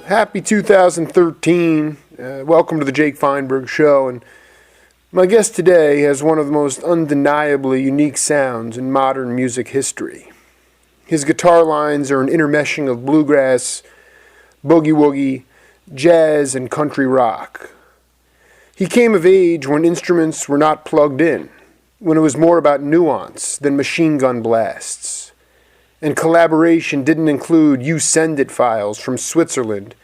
Happy 2013. Welcome to the Jake Feinberg Show. And my guest today has one of the most undeniably unique sounds in modern music history. His guitar lines are an intermeshing of bluegrass, boogie-woogie, jazz, and country rock. He came of age when instruments were not plugged in, when it was more about nuance than machine gun blasts. And collaboration didn't include you send it files from Switzerland,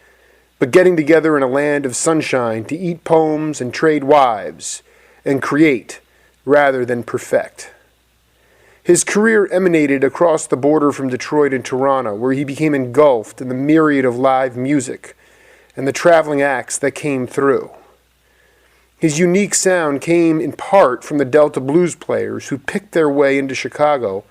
but getting together in a land of sunshine to eat poems and trade wives and create rather than perfect. His career emanated across the border from Detroit and Toronto, where he became engulfed in the myriad of live music and the traveling acts that came through. His unique sound came in part from the Delta blues players who picked their way into Chicago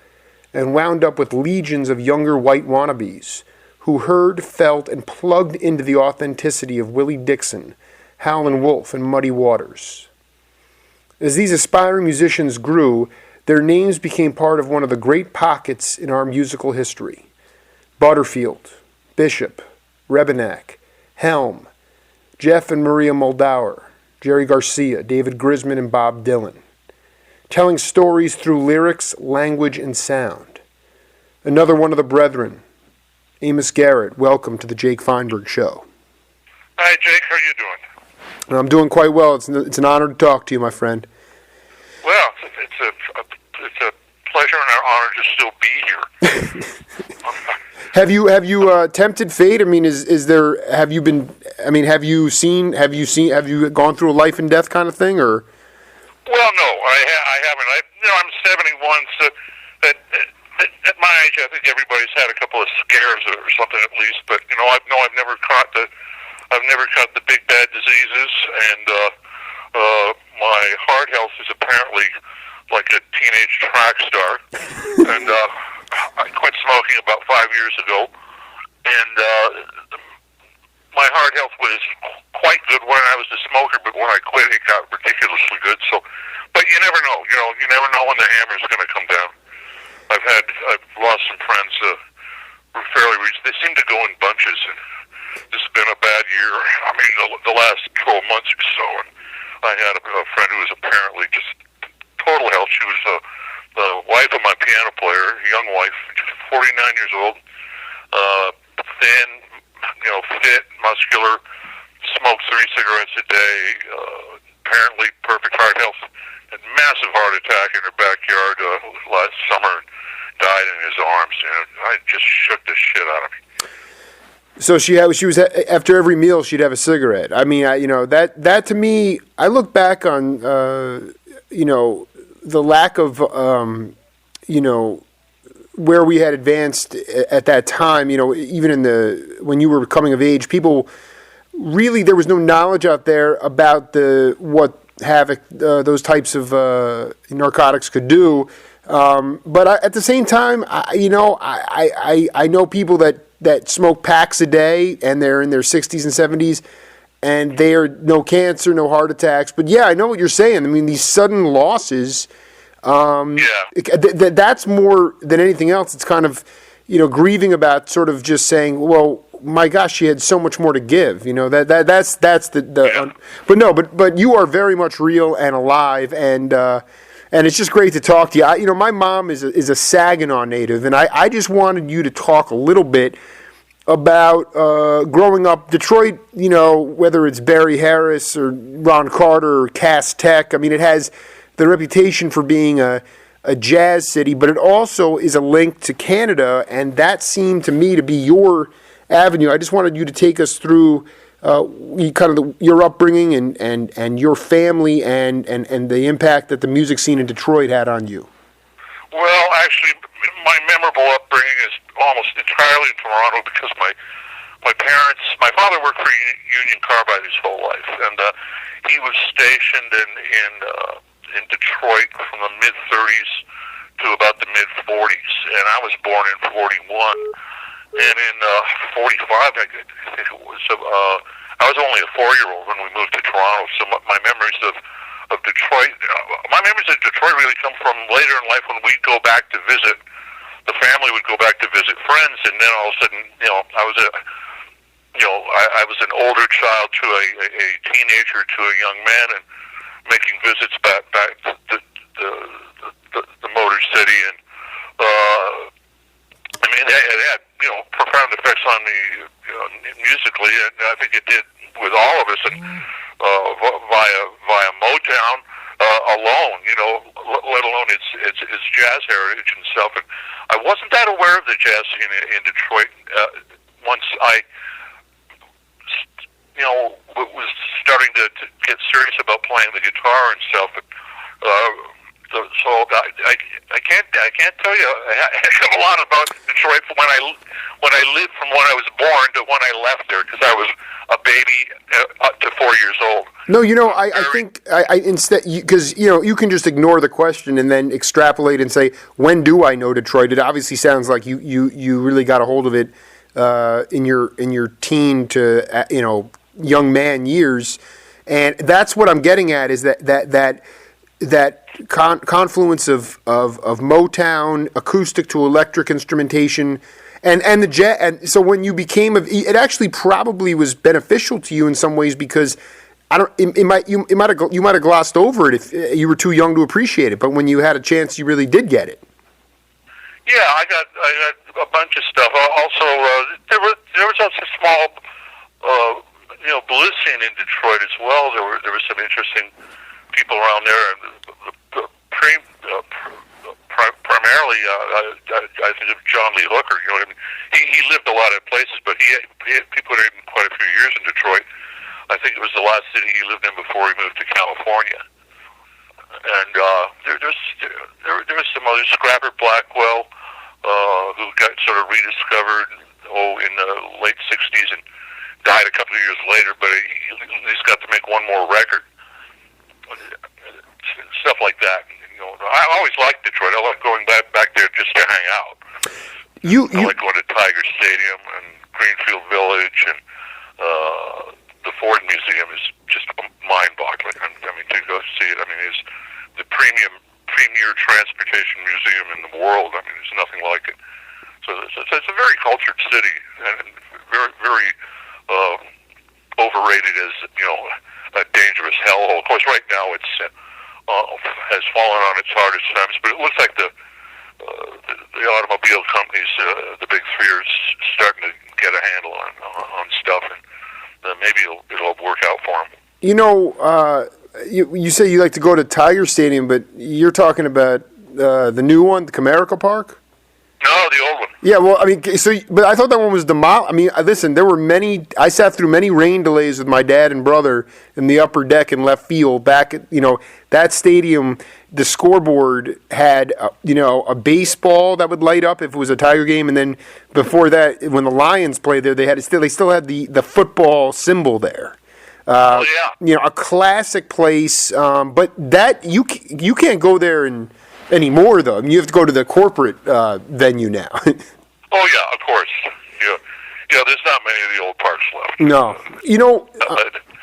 and wound up with legions of younger white wannabes who heard, felt, and plugged into the authenticity of Willie Dixon, Howlin Wolf, and Muddy Waters. As these aspiring musicians grew, their names became part of one of the great pockets in our musical history. Butterfield, Bishop, Rebenak, Helm, Geoff and Maria Muldaur, Jerry Garcia, David Grisman and Bob Dylan, telling stories through lyrics, language, and sound. Another one of the brethren, Amos Garrett. Welcome to the Jake Feinberg Show. Hi, Jake. How are you doing? I'm doing quite well. It's an honor to talk to you, my friend. Well, it's a pleasure and an honor to still be here. Have you tempted fate? I mean, have you gone through a life and death kind of thing, or? Well, no, I haven't. I'm 71, so at my age, I think everybody's had a couple of scares or something at least. But I've never caught the big bad diseases, and my heart health is apparently like a teenage track star. And I quit smoking about 5 years ago, and my heart health was quite good when I was a smoker, but when I quit, it got ridiculously good. So, but you never know. You never know when the hammer's going to come down. I've lost some friends fairly recently. They seem to go in bunches, and this has been a bad year. I mean, the last 12 months or so. And I had a friend who was apparently just total health. She was the wife of my piano player, a young wife, just 49 years old, thin, fit, muscular, smoked 3 cigarettes a day, apparently perfect heart health, had massive heart attack in her backyard last summer, died in his arms, and I just shook the shit out of me. So she was after every meal she'd have a cigarette. I mean, that to me, I look back on the lack of where we had advanced at that time. Even when you were coming of age, people really, there was no knowledge out there about what havoc those types of narcotics could do. But at the same time, I know people that smoke packs a day, and they're in their 60s and 70s, and they are no cancer, no heart attacks. But yeah, I know what you're saying. I mean, these sudden losses, that's more than anything else. It's kind of, grieving about sort of just saying, well, my gosh, she had so much more to give. That's the. But you are very much real and alive, and it's just great to talk to you. My mom is a Saginaw native, and I just wanted you to talk a little bit about growing up Detroit. Whether it's Barry Harris or Ron Carter or Cass Tech. I mean, it has the reputation for being a jazz city, but it also is a link to Canada, and that seemed to me to be your avenue. I just wanted you to take us through your upbringing and your family and the impact that the music scene in Detroit had on you. Well, actually, my memorable upbringing is almost entirely in Toronto because my father worked for Union Carbide his whole life, and he was stationed in Detroit from the mid-30s to about the mid-40s, and I was born in 41. And in 45, I think it was, I was only a 4-year-old when we moved to Toronto. So my memories of Detroit, really come from later in life when we'd go back to visit. The family would go back to visit friends, and then all of a sudden, I was I was an older child to a teenager to a young man, and making visits back to the Motor City, and I mean, it had profound effects on me musically, and I think it did with all of us, and via Motown alone, let alone its jazz heritage and stuff. And I wasn't that aware of the jazz scene in Detroit once I was starting to get serious about playing the guitar and stuff. And, so I can't tell you a heck of a lot about Detroit from when I lived from when I was born to when I left there, because I was a baby up to 4 years old. No, I think instead, because you can just ignore the question and then extrapolate and say, when do I know Detroit? It obviously sounds like you really got a hold of it in your teen to young man years, and that's what I'm getting at, is that confluence of Motown, acoustic to electric instrumentation, and the jazz. And so when you became, it actually probably was beneficial to you in some ways, because you might have glossed over it if you were too young to appreciate it. But when you had a chance, you really did get it. Yeah, I got a bunch of stuff. Also, there was also a small blues scene in Detroit as well. There were some interesting people around there, and primarily I think of John Lee Hooker. He lived a lot of places, but he put in quite a few years in Detroit. I think it was the last city he lived in before he moved to California. And there was some other, Scrapper Blackwell, who got sort of rediscovered in the late '60s and died a couple of years later, but he's got to make one more record. Stuff like that. I always liked Detroit. I like going back there just to hang out. I like going to Tiger Stadium and Greenfield Village, and the Ford Museum is just mind-boggling. I mean, to go see it. I mean, it's the premier transportation museum in the world. I mean, there's nothing like it. So it's a very cultured city, and very, very overrated as a dangerous hellhole. Of course, right now it's has fallen on its hardest times, but it looks like the automobile companies, the big three, are starting to get a handle on stuff, and maybe it'll work out for them. You say you like to go to Tiger Stadium, but you're talking about the new one, the Comerica Park? No, the old one. Yeah, well, I mean, but I thought that one was demolished. I mean, listen, there were I sat through many rain delays with my dad and brother in the upper deck in left field. Back at, that stadium, the scoreboard had, a baseball that would light up if it was a Tiger game. And then before that, when the Lions played there, they still had the football symbol there. A classic place. But that, you can't go there anymore, though. I mean, you have to go to the corporate venue now. Oh, yeah, of course. Yeah, there's not many of the old parks left. No.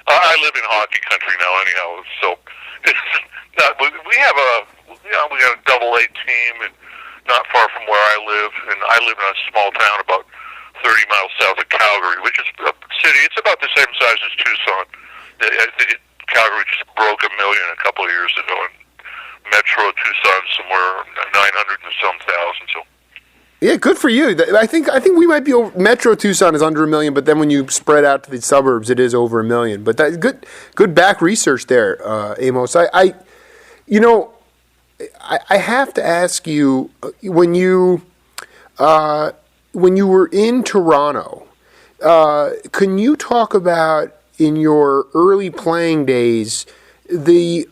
I live in hockey country now anyhow, so it's not, we have we got a double-A team, and not far from where I live, and I live in a small town about 30 miles south of Calgary, which is a city. It's about the same size as Tucson. I think Calgary just broke 1 million a couple of years ago, and Metro Tucson somewhere 900 and some thousand. So yeah, good for you. I think we might be over. Metro Tucson is under 1 million, but then when you spread out to the suburbs, it is over 1 million. But that's good back research there, Amos. I have to ask you, when you were in Toronto, can you talk about, in your early playing days, the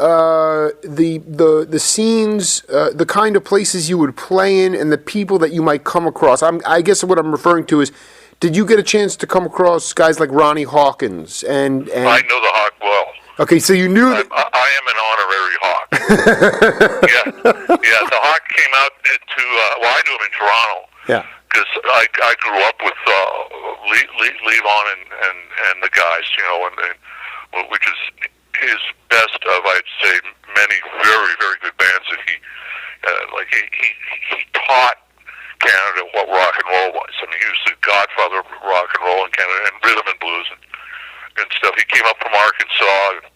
scenes, the kind of places you would play in, and the people that you might come across? I guess what I'm referring to is, did you get a chance to come across guys like Ronnie Hawkins? And I know the Hawk well. Okay, so you knew that. I am an honorary Hawk. Yeah. The Hawk came out to. I knew him in Toronto. Yeah. Because I grew up with Levon and the guys, and which is his best of, I'd say, many very, very good bands that he taught Canada what rock and roll was. I mean, he was the godfather of rock and roll in Canada, and rhythm and blues, and from Arkansas.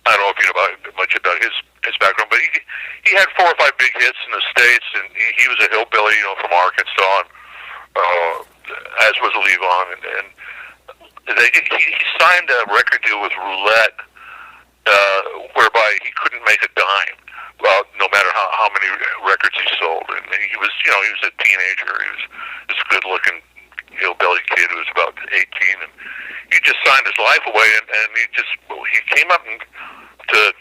I don't know if you know much about his background, but he had 4 or 5 big hits in the States, and he was a hillbilly, from Arkansas, and, as was Levon, and he signed a record deal with Roulette, whereby he couldn't make a dime, no matter how many records he sold, and he was a teenager. He was this good-looking hillbilly kid who was about 18, and he just signed his life away, and he came up to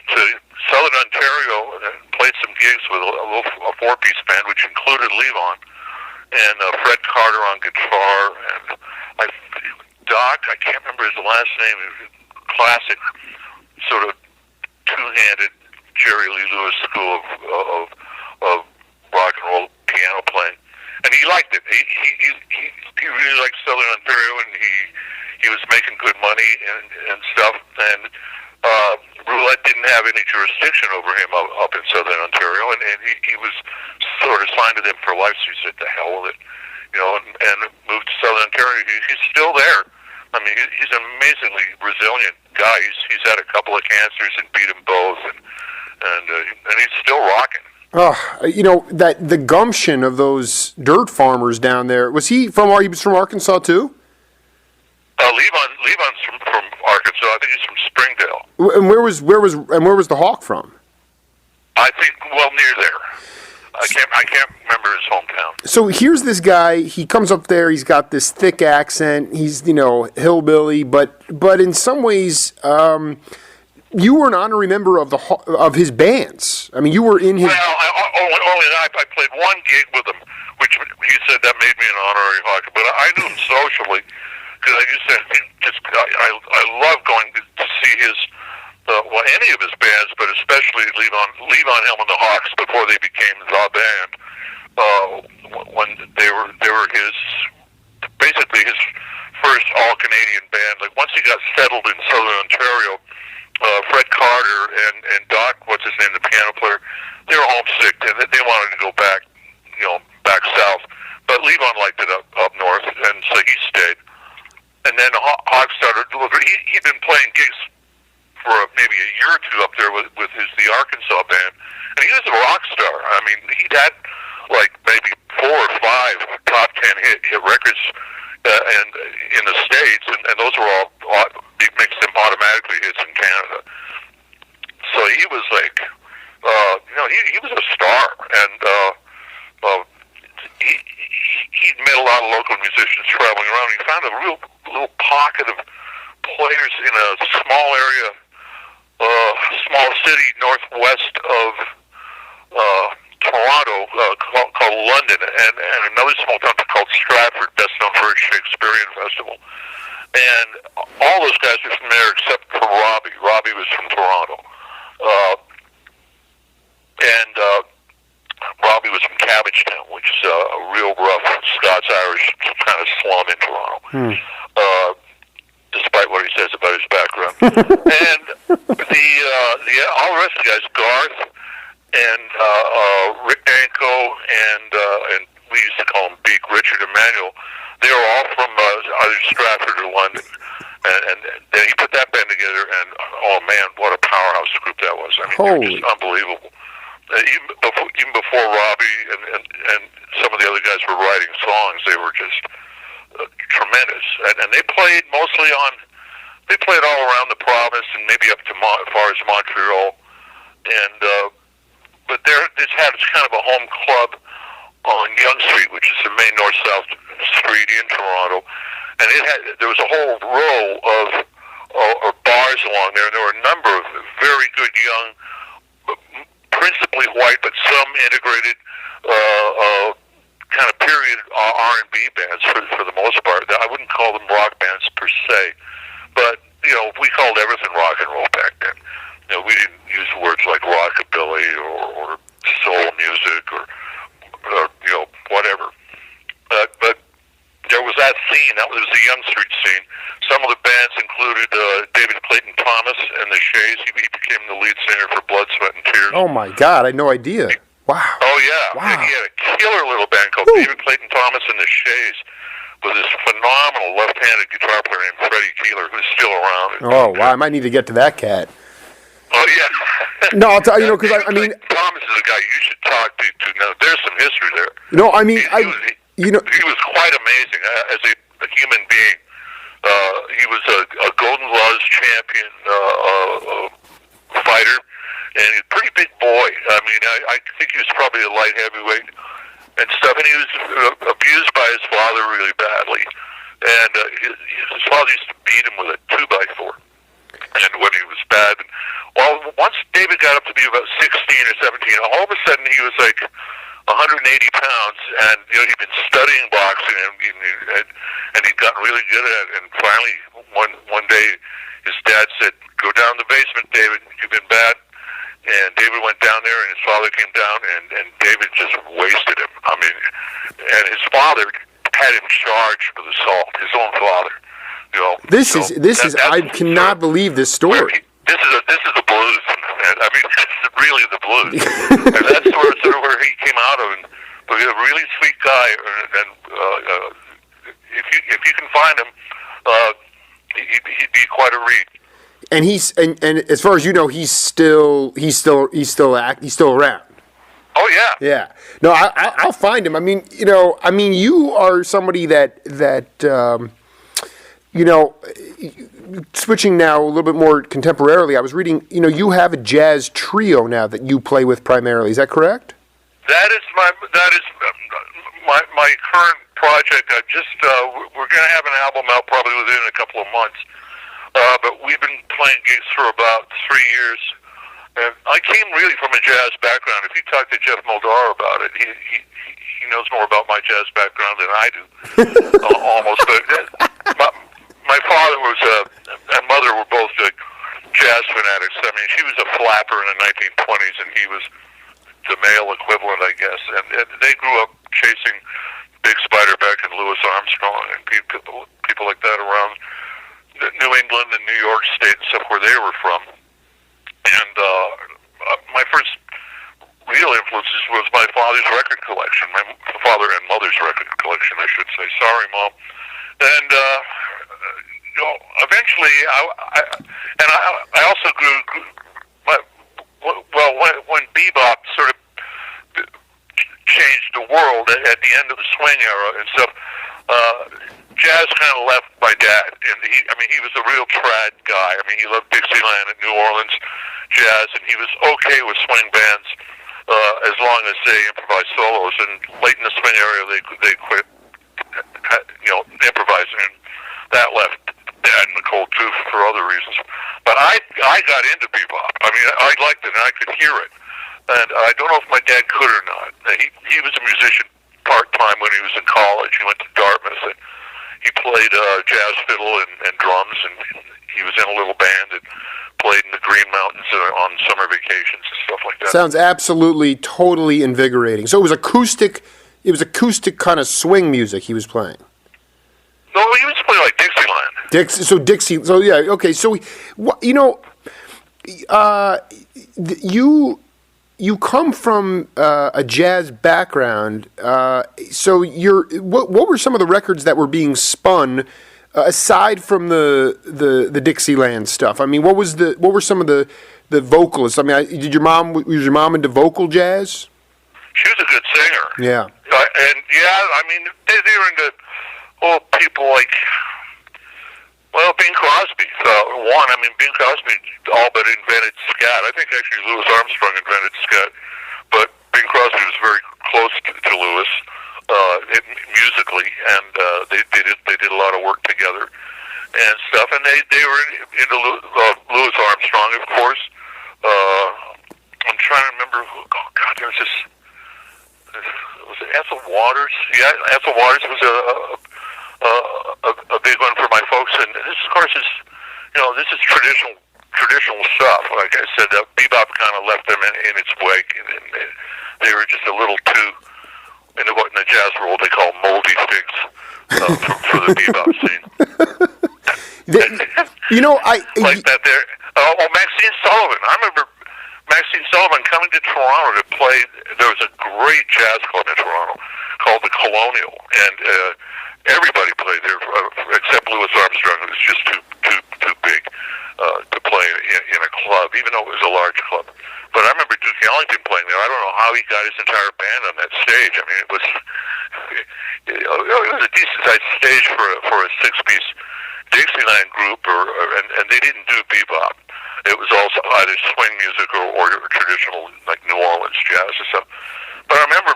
Southern Ontario and played some gigs with a 4-piece band, which included Levon and Fred Carter on guitar, and Doc, I can't remember his last name, classic sort of two-handed Jerry Lee Lewis school of rock and roll piano playing, and he liked it. He really liked Southern Ontario, and he was making good money and stuff, and Roulette didn't have any jurisdiction over him up in Southern Ontario, and he was sort of signed to them for life, so he said, "To hell with it," and moved to Southern Ontario. He's still there. I mean, he's an amazingly resilient guy. He's had a couple of cancers and beat them both, and he's still rocking. Oh, that the gumption of those dirt farmers down there. He was from Arkansas too? Levon's from Arkansas. I think he's from Springdale. And where was the Hawk from? I think near there. I can't remember his hometown. So here's this guy. He comes up there. He's got this thick accent. He's hillbilly, but in some ways, you were an honorary member of his bands. I mean, you were in his. Well, I played one gig with him, which he said that made me an honorary Hawk. But I knew him socially because I used to I love going to see his. Any of his bands, but especially Levon Helm and the Hawks before they became the band. When they were basically his first all Canadian band. Like once he got settled in Southern Ontario, Fred Carter and Doc, what's his name, the piano player, they were homesick and they wanted to go back, back south. But Levon liked it up north, and so he stayed. And then Hawk started delivering. He'd been playing gigs for maybe a year or two up there with the Arkansas band, and he was a rock star. I mean, he'd had like maybe 4 or 5 top 10 hit records, and in the States, and those were all makes them automatically hits in Canada. So he was like, he was a star, and he'd met a lot of local musicians traveling around. He found a real little pocket of players in a small area. Small city northwest of Toronto called London, and another small town called Stratford, best known for its Shakespearean festival. And all those guys were from there except for Robbie. Robbie was from Toronto. And Robbie was from Cabbagetown, which is a real rough Scots-Irish kind of slum in Toronto. Despite what he says about his background. And all the rest of the guys, Garth and Rick Danko and we used to call him Beak, Richard Emanuel, they were all from either Stratford or London. And then he put that band together, and oh man, what a powerhouse group that was. I mean, they were just unbelievable. Even before Robbie and some of the other guys were writing songs, they were just tremendous, and they played mostly they played all around the province and maybe up to as far as Montreal, and but it's kind of a home club on Yonge Street, which is the main north-south street in Toronto, and there was a whole row of bars along there, and there were a number of very good young, principally white, but some integrated kind of period R&B bands for the most part. I wouldn't call them rock bands per se, but we called everything rock and roll back then. We didn't use words like rockabilly or soul music or whatever. But there was that scene. That was the Yonge Street scene. Some of the bands included David Clayton Thomas and the Shays. He became the lead singer for Blood, Sweat, and Tears. Oh my God, I had no idea. Wow. Oh yeah. Wow. He had a killer little band called David Clayton Thomas and the Shays with this phenomenal left-handed guitar player named Freddie Keeler, who's still around. Oh, wow, I might need to get to that cat. Oh, yeah. No, I'll tell you, because I mean... Thomas is a guy you should talk to. Now, there's some history there. No, I mean, he was quite amazing as a human being. He was a Golden Gloves champion fighter, and he's a pretty big boy. I mean, I think he was probably a light heavyweight and stuff, and he was abused by his father really badly. And his father used to beat him with a 2x4. And when he was bad, well, once David got up to be about 16 or 17, all of a sudden he was like 180 pounds, and he'd been studying boxing, and he'd gotten really good at it. And finally, one day, his dad said, "Go down to the basement, David. You've been bad." And David went down there, and his father came down, and David just wasted him. I mean, and his father had him charged with assault. His own father. This is. I cannot believe this story. This is the blues. I mean, this is really the blues, and that's sort of where he came out of. But he's a really sweet guy, and if you can find him, he'd be quite a read. And and as far as you know, he's still around. Oh yeah. Yeah. No, I'll find him. I mean, you are somebody that. Switching now a little bit more contemporarily, I was reading, you have a jazz trio now that you play with primarily. Is that correct? That is my current project. We're going to have an album out probably within a couple of months. But we've been playing gigs for about 3 years. And I came really from a jazz background. If you talk to Geoff Muldaur about it, he knows more about my jazz background than I do, almost. But my father and mother were both jazz fanatics. I mean, she was a flapper in the 1920s, and he was the male equivalent, I guess. And they grew up chasing Big Spiderbeck and Louis Armstrong and people like that around New England and New York State and stuff where they were from. And my first real influences was my father's record collection, my father and mother's record collection, I should say. Sorry, Mom. And eventually, I also grew. When bebop sort of changed the world at the end of the swing era and stuff, jazz kind of left my dad. And he was a real trad guy. I mean, he loved Dixieland and New Orleans jazz, and he was okay with swing bands as long as they improvised solos. And late in the swing era, they quit. Improvising, and that left Dad in the cold too for other reasons. But I got into bebop. I mean, I liked it and I could hear it. And I don't know if my dad could or not. He was a musician part-time when he was in college. He went to Dartmouth and he played jazz fiddle and drums, and he was in a little band that played in the Green Mountains on summer vacations and stuff like that. Sounds absolutely, totally invigorating. So it was acoustic kind of swing music he was playing. No, he was playing like Dixieland. Dixie. So yeah, okay. So you come from a jazz background. So what were some of the records that were being spun aside from the Dixieland stuff? I mean, what were some of the vocalists? I mean, was your mom into vocal jazz? She was a good singer. Yeah. I mean, they were into people like, Bing Crosby. Bing Crosby all but invented scat. I think actually Louis Armstrong invented scat, but Bing Crosby was very close to Louis musically, and they did a lot of work together and stuff. And they were into Louis Armstrong, of course. I'm trying to remember who. Oh God, there was this. Was it Ethel Waters? Yeah, Ethel Waters was a big one for my folks, and this, of course, is this is traditional stuff. Like I said, bebop kind of left them in its wake, and they were just a little too into what in the jazz world they call moldy figs for the bebop scene. Like that there. Maxine Sullivan. I remember Maxine Sullivan coming to Toronto to play. There was a great jazz club in Toronto called the Colonial, and everybody played there except Louis Armstrong, who was just too big. even though it was a large club. But I remember Duke Ellington playing there. I don't know how he got his entire band on that stage. I mean, it was a decent-sized stage for a six-piece Dixieland group, and they didn't do bebop. It was also either swing music or traditional, like New Orleans jazz or something. But I remember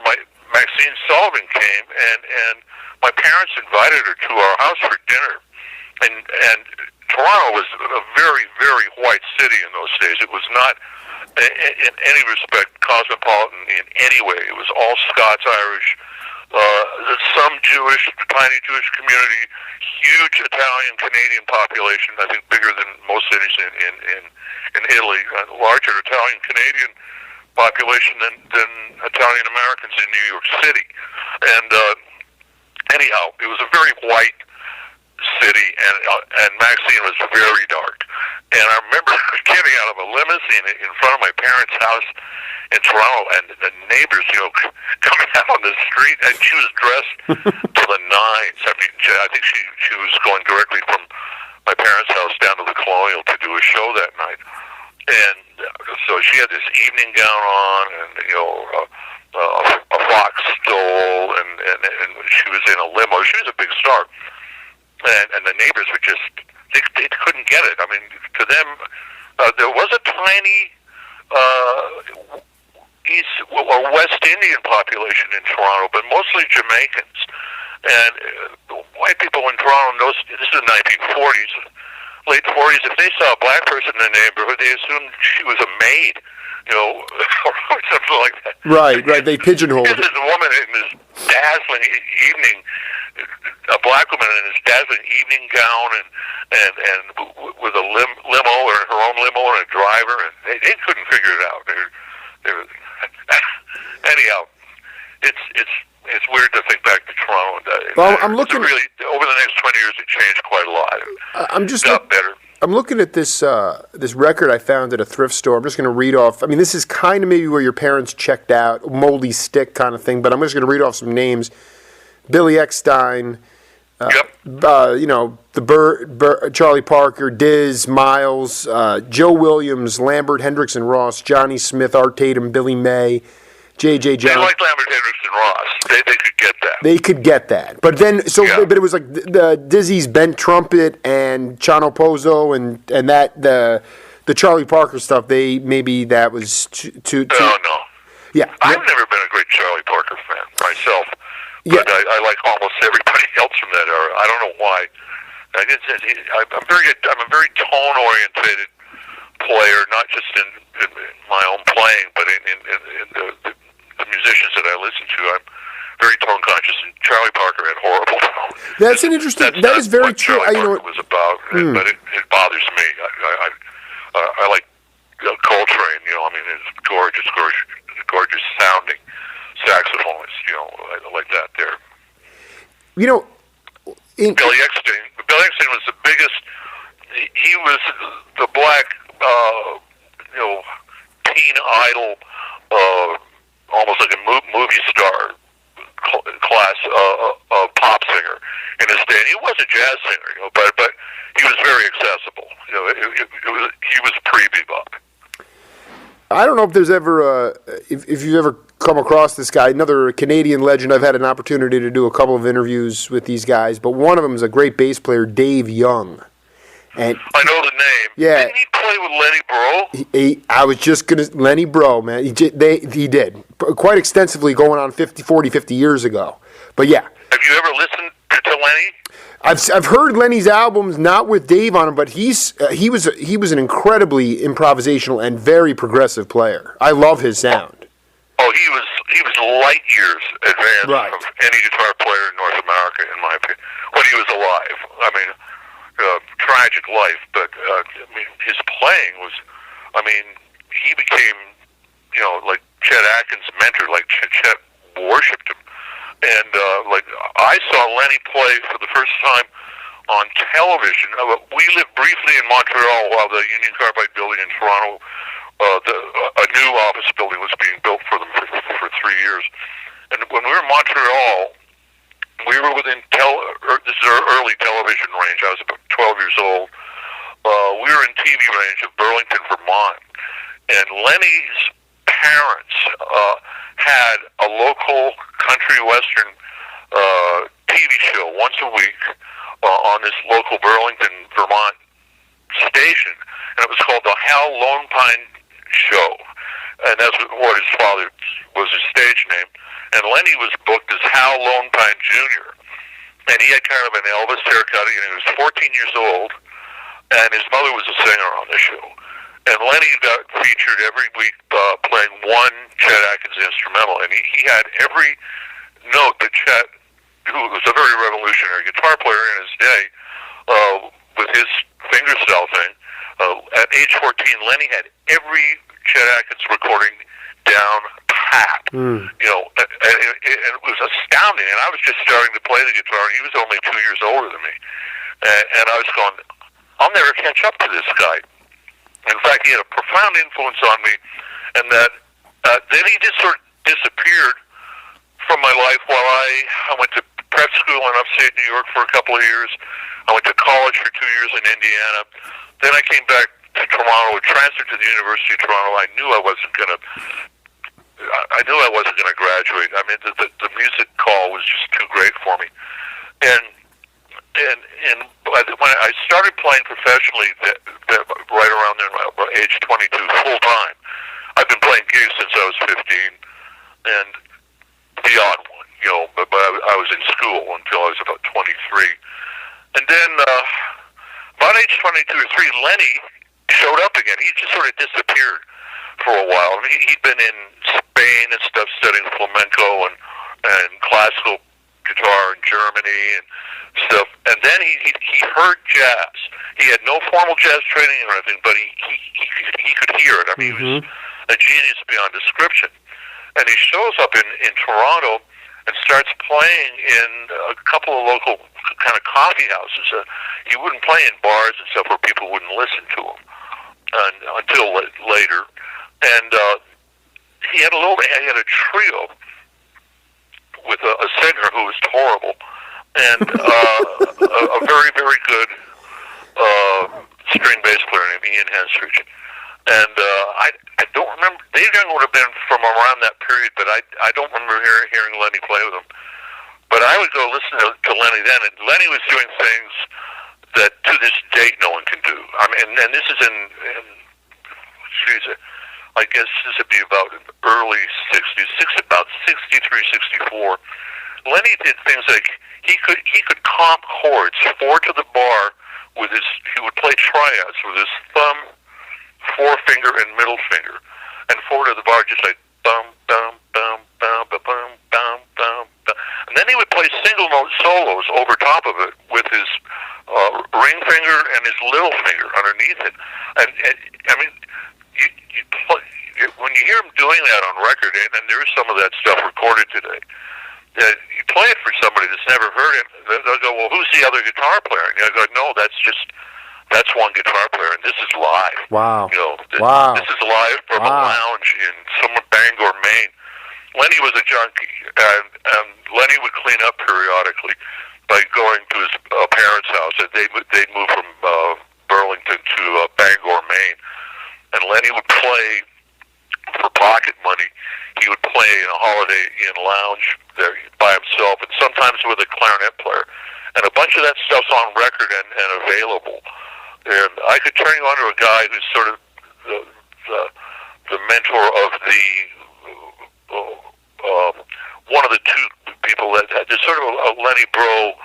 Maxine Sullivan came, and my parents invited her to our house for dinner. And Toronto was a very, very white city in those days. It was not, in any respect, cosmopolitan in any way. It was all Scots, Irish, some Jewish, tiny Jewish community, huge Italian Canadian population. I think bigger than most cities in Italy. A larger Italian Canadian population than Italian Americans in New York City. And anyhow, it was a very white city, and Maxine was very dark. And I remember getting out of a limousine in front of my parents' house in Toronto, and the neighbors, coming out on the street, and she was dressed to the nines. I mean, I think she was going directly from my parents' house down to the Colonial to do a show that night. And so she had this evening gown on, and a fox stole, and she was in a limo. She was a big star, and the neighbors were just they couldn't get it. I mean, to them, there was a tiny East or West Indian population in Toronto, but mostly Jamaicans. And white people in Toronto, this is the 1940s, late 40s, if they saw a black person in the neighborhood, they assumed she was a maid, or something like that. Right. They pigeonholed it. This woman in this dazzling evening, a black woman in this dazzling evening gown, and with a limo, or her own limo, and a driver, and they couldn't figure it out. Anyhow, it's weird to think back to Toronto. Well, I'm looking. Really, over the next 20 years, it changed quite a lot. Better. I'm looking at this record I found at a thrift store. I'm just going to read off. I mean, this is kind of maybe where your parents checked out, Moldy Stick kind of thing. But I'm just going to read off some names: Billy Eckstein, the Bird, Charlie Parker, Diz, Miles, Joe Williams, Lambert, Hendricks and Ross, Johnny Smith, Art Tatum, Billy May, J.J. Johnson. They liked Lambert, Hendricks and Ross. They could get that. They could get that. But then, but it was like the Dizzy's bent trumpet and Chano Pozo and that the Charlie Parker stuff. That was too. Oh no. Yeah. I've never been a great Charlie Parker fan myself. Yeah. But I like almost everybody else from that era. I don't know why. I'm a very tone-oriented player, not just in my own playing, but in the musicians that I listen to. I'm very tone conscious, and Charlie Parker had horrible tone. That's an interesting. That is very true. Charlie Parker was about, but it bothers me. I like Coltrane. I mean, it's gorgeous sounding saxophonist. I like that there. Billy Eckstein was the biggest. He was the black, teen idol, almost like a movie star class pop singer in his day. And he was a jazz singer, but he was very accessible. He was pre-bebop. I don't know if there's ever, if you've ever come across this guy, another Canadian legend. I've had an opportunity to do a couple of interviews with these guys, but one of them is a great bass player, Dave Young. And I know the name. Yeah. Didn't he play with Lenny Breau? I was just going to, Lenny Breau, man. He did. Quite extensively going on 50 years ago. But yeah. Have you ever listened to Lenny? I've heard Lenny's albums, not with Dave on them, but he was an incredibly improvisational and very progressive player. I love his sound. Oh, he was light years advanced from any guitar player in North America, in my opinion, when he was alive. I mean, tragic life, but his playing was. He became, like Chet Atkins' mentor. Like Chet worshipped him. And I saw Lenny play for the first time on television. We lived briefly in Montreal while the Union Carbide building in Toronto, a new office building was being built for them for 3 years. And when we were in Montreal, we were within this is our early television range. I was about 12 years old. We were in TV range of Burlington, Vermont. And Lenny's parents had a local country western TV show once a week on this local Burlington, Vermont station, and it was called the Hal Lone Pine Show, and that's what his father was his stage name. And Lenny was booked as Hal Lone Pine Jr., and he had kind of an Elvis haircut, and he was 14 years old, and his mother was a singer on the show. And Lenny got featured every week playing one Chet Atkins instrumental, and he had every note that Chet, who was a very revolutionary guitar player in his day, with his fingerstyle thing. At age 14, Lenny had every Chet Atkins recording down pat. You know, and it was astounding. And I was just starting to play the guitar, and he was only 2 years older than me. And I was going, I'll never catch up to this guy. In fact, he had a profound influence on me, and that then he just sort of disappeared from my life while I went to prep school in upstate New York for a couple of years. I went to college for 2 years in Indiana. Then I came back to Toronto and transferred to the University of Toronto. I knew I wasn't going to graduate. I mean, the music call was just too great for me. And when I started playing professionally, right around there, age 22, full time. I've been playing gigs since I was 15, and the odd one, you know. But I was in school until I was about 23, and then about age 22 or 3, Lenny showed up again. He just sort of disappeared for a while. I mean, he'd been in Spain and stuff studying flamenco and classical guitar in Germany and stuff. And then he heard jazz. He had no formal jazz training or anything, but he could hear it. I mean, he was a genius beyond description. And he shows up in Toronto and starts playing in a couple of local kind of coffee houses. He wouldn't play in bars and stuff where people wouldn't listen to him until later. And he had a trio with a singer who was horrible, and a very, very good string bass player named Ian Henstridge. And I don't remember, Dave Young would have been from around that period, but I don't remember hearing Lenny play with him. But I would go listen to Lenny then, and Lenny was doing things that to this date no one can do. I mean, and this is I guess this would be about early 60s, about 63, 64. Lenny did things like he could comp chords 4 to the bar with he would play triads with his thumb, forefinger, and middle finger, and 4 to the bar just like bum bum bum bum bum bum bum bum. And then he would play single note solos over top of it with his ring finger and his little finger underneath it. And I mean, when you hear him doing that on record, and there is some of that stuff recorded today, you play it for somebody that's never heard it, they'll go, well, who's the other guitar player? And you go, no, that's one guitar player, and this is live. Wow. You know, Wow. This is live from a lounge in Bangor, Maine. Lenny was a junkie, and Lenny would clean up periodically by going to his parents' house. They'd move from Burlington to Bangor, Maine, and Lenny would play for pocket money. He would play in a Holiday Inn lounge there by himself, and sometimes with a clarinet player. And a bunch of that stuff's on record and available. And I could turn you on to a guy who's sort of the mentor of the one of the two people that there's sort of a Lenny Bro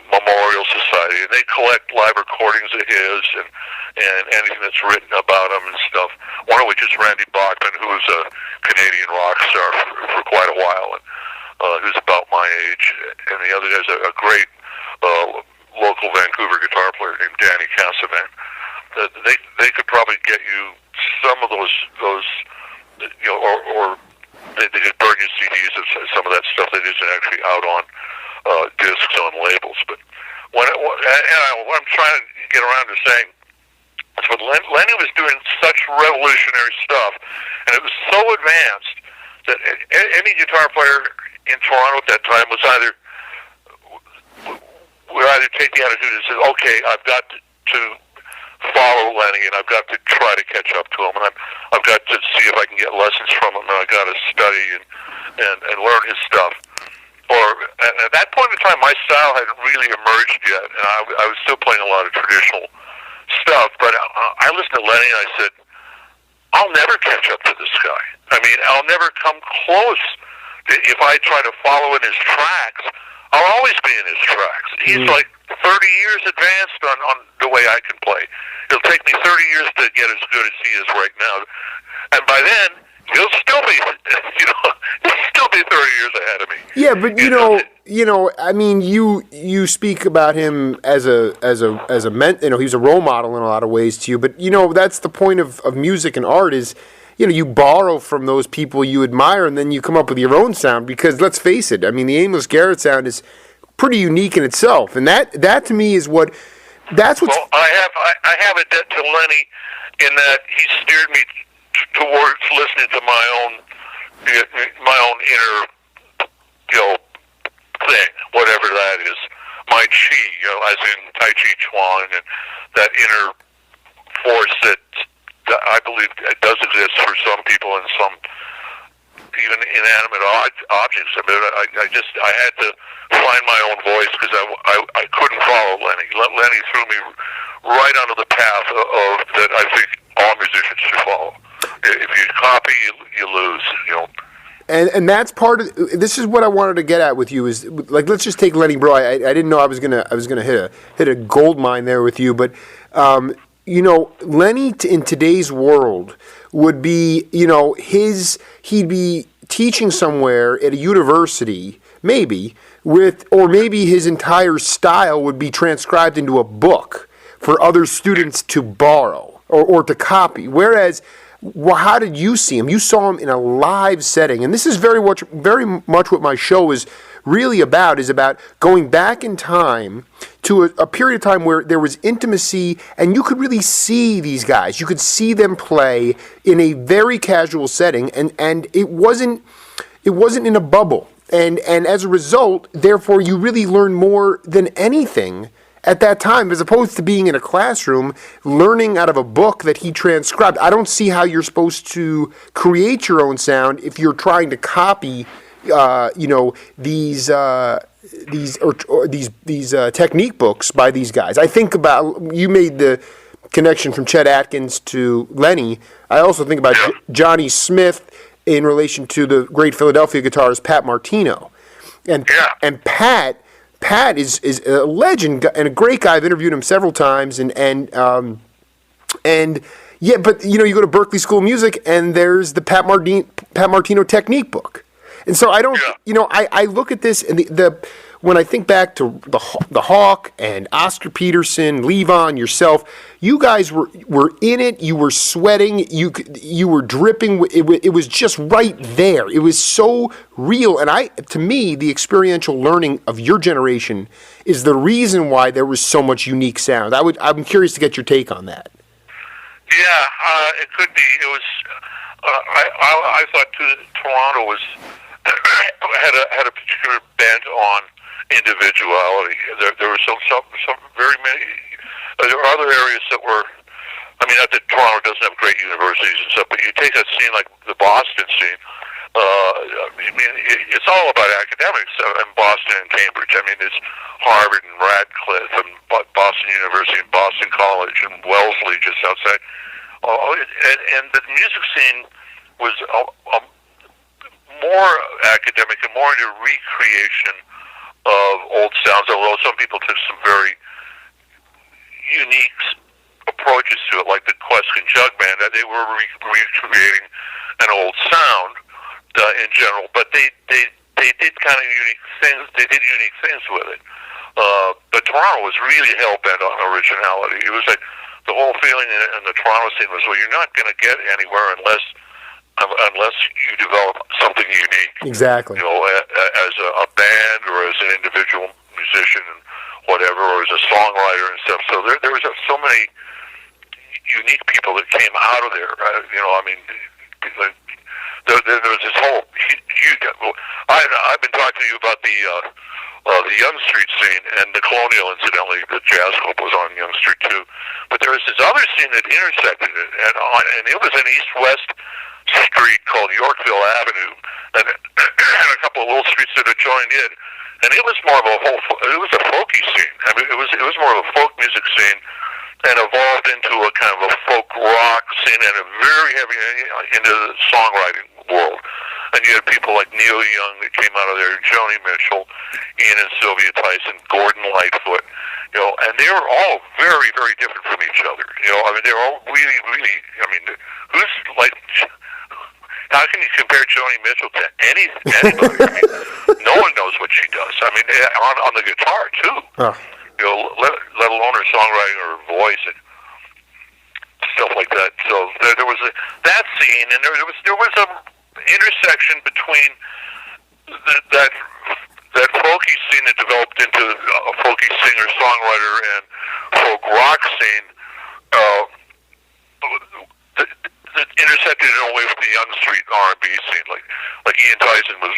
Memorial Society, and they collect live recordings of his and anything that's written about him and stuff. One of which is Randy Bachman, who was a Canadian rock star for quite a while, and who's about my age. And the other guy's a great local Vancouver guitar player named Danny Casavan. They could probably get you some of those you know, or they could burn you CDs of some of that stuff that isn't actually out on discs on labels. But what I'm trying to get around to saying is when Lenny was doing such revolutionary stuff, and it was so advanced that any guitar player in Toronto at that time would either take the attitude and say, okay, I've got to follow Lenny, and I've got to try to catch up to him, and I've got to see if I can get lessons from him, and I've got to study and learn his stuff. Or at that point in time, my style hadn't really emerged yet, and I was still playing a lot of traditional stuff. But I listened to Lenny, and I said, I'll never catch up to this guy. I mean, I'll never come close. If I try to follow in his tracks, I'll always be in his tracks. He's like 30 years advanced on the way I can play. It'll take me 30 years to get as good as he is right now. And by then, he'll still be, he'll still be 30 years ahead of me. Yeah, but I mean, you speak about him as a he's a role model in a lot of ways to you. But that's the point of music and art is, you borrow from those people you admire, and then you come up with your own sound. Because let's face it, I mean, the Amos Garrett sound is pretty unique in itself, and that to me is what's. Well, I have a debt to Lenny in that he steered me towards listening to my own inner, thing, whatever that is, my chi, as in Tai Chi Chuan, and that inner force that I believe does exist for some people and some even inanimate objects. I mean, I had to find my own voice because I couldn't follow Lenny. Lenny threw me right onto the path of that I think all musicians should follow. If you copy, you lose. And that's part of this is what I wanted to get at with you is like let's just take Lenny, bro. I didn't know I was gonna hit a gold mine there with you, but Lenny in today's world would be he'd be teaching somewhere at a university maybe or maybe his entire style would be transcribed into a book for other students to borrow or to copy, whereas. Well, how did you see him? You saw him in a live setting, and this is very much what my show is really about. Is about going back in time to a period of time where there was intimacy, and you could really see these guys. You could see them play in a very casual setting, and it wasn't in a bubble. And as a result, therefore, you really learn more than anything at that time, as opposed to being in a classroom, learning out of a book that he transcribed. I don't see how you're supposed to create your own sound if you're trying to copy, these technique books by these guys. I think about you made the connection from Chet Atkins to Lenny. I also think about Johnny Smith in relation to the great Philadelphia guitarist Pat Martino, and Pat is a legend and a great guy. I've interviewed him several times, but you go to Berklee School of Music and there's the Pat Martino technique book, and so I don't, I look at this and when I think back to the Hawk and Oscar Peterson, Levon, yourself, you guys were in it. You were sweating. You were dripping. It was just right there. It was so real. And to me, the experiential learning of your generation is the reason why there was so much unique sound. I'm curious to get your take on that. Yeah, it could be. It was. I thought Toronto was had a particular bent on individuality. There were some very many. There were other areas that were. I mean, not that Toronto doesn't have great universities and stuff, but you take a scene like the Boston scene. It's all about academics in Boston and Cambridge. I mean, it's Harvard and Radcliffe and Boston University and Boston College and Wellesley just outside. And the music scene was more academic and more into recreation of old sounds, although some people took some very unique approaches to it, like the Queskin Jug Band, that they were recreating an old sound in general, but they did kind of unique things. They did unique things with it. But Toronto was really hell-bent on originality. It was like the whole feeling in the Toronto scene was, well, you're not going to get anywhere unless you develop something unique. Exactly. As a band or as an individual musician and whatever, or as a songwriter and stuff. So there was so many unique people that came out of there. There was this whole huge. I've been talking to you about the the Young Street scene, and the Colonial, incidentally, the jazz club was on Young Street too. But there was this other scene that intersected it, and it was an east-west street called Yorkville Avenue, and a couple of little streets that adjoined it. And it was more of it was a folky scene. I mean, it was more of a folk music scene, and evolved into a kind of a folk rock scene, and a very heavy into the songwriting world. And you had people like Neil Young that came out of there, Joni Mitchell, Ian and Sylvia Tyson, Gordon Lightfoot, and they were all very, very different from each other. I mean, they were all really, really. I mean, who's like? How can you compare Joni Mitchell to anybody? I mean, no one knows what she does. I mean, on the guitar too. Oh. Let alone her songwriting or her voice and stuff like that. So there was that scene, and there was a intersection between that folky scene that developed into a folky singer songwriter and folk rock scene. That intersected in a way with the Young Street R&B scene, like Ian Tyson was,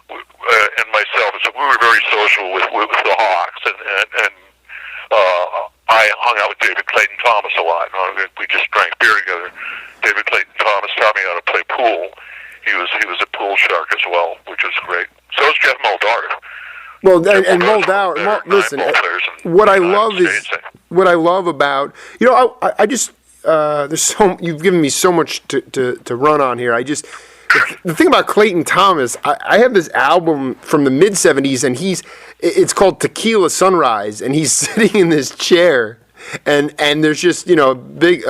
and myself. So we were very social with the Hawks, and I hung out with David Clayton Thomas a lot. We just drank beer together. David Clayton Thomas taught me how to play pool. He was a pool shark as well, which was great. So was Geoff Muldaur. Well, and Muldaur. Listen, what I love about I just. You've given me so much to run on here. The thing about Clayton Thomas, I have this album from the mid '70s, and it's called Tequila Sunrise, and he's sitting in this chair, and there's just a big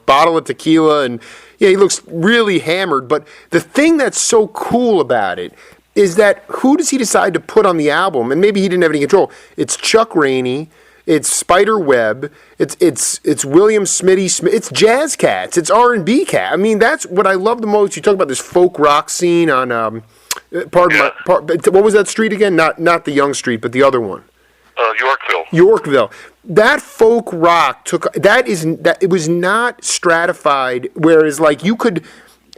bottle of tequila, and he looks really hammered. But the thing that's so cool about it is that who does he decide to put on the album? And maybe he didn't have any control. It's Chuck Rainey. It's Spider Webb. It's William Smitty Smith. It's jazz cats. It's R&B cat. I mean, that's what I love the most. You talk about this folk rock scene on what was that street again? Not the Young Street, but the other one. Yorkville. That folk rock it was not stratified. Whereas you could.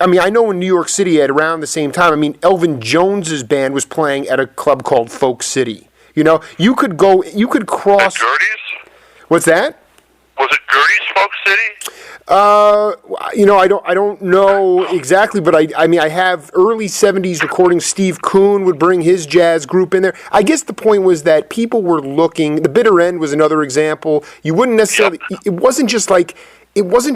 I mean, I know in New York City at around the same time. I mean, Elvin Jones's band was playing at a club called Folk City. You could cross. At Gertie's? What's that? Was it Gertie's Folk City? I don't know exactly, but I have early '70s recordings. Steve Kuhn would bring his jazz group in there. I guess the point was that people were looking. The Bitter End was another example. You wouldn't necessarily. Yep. It wasn't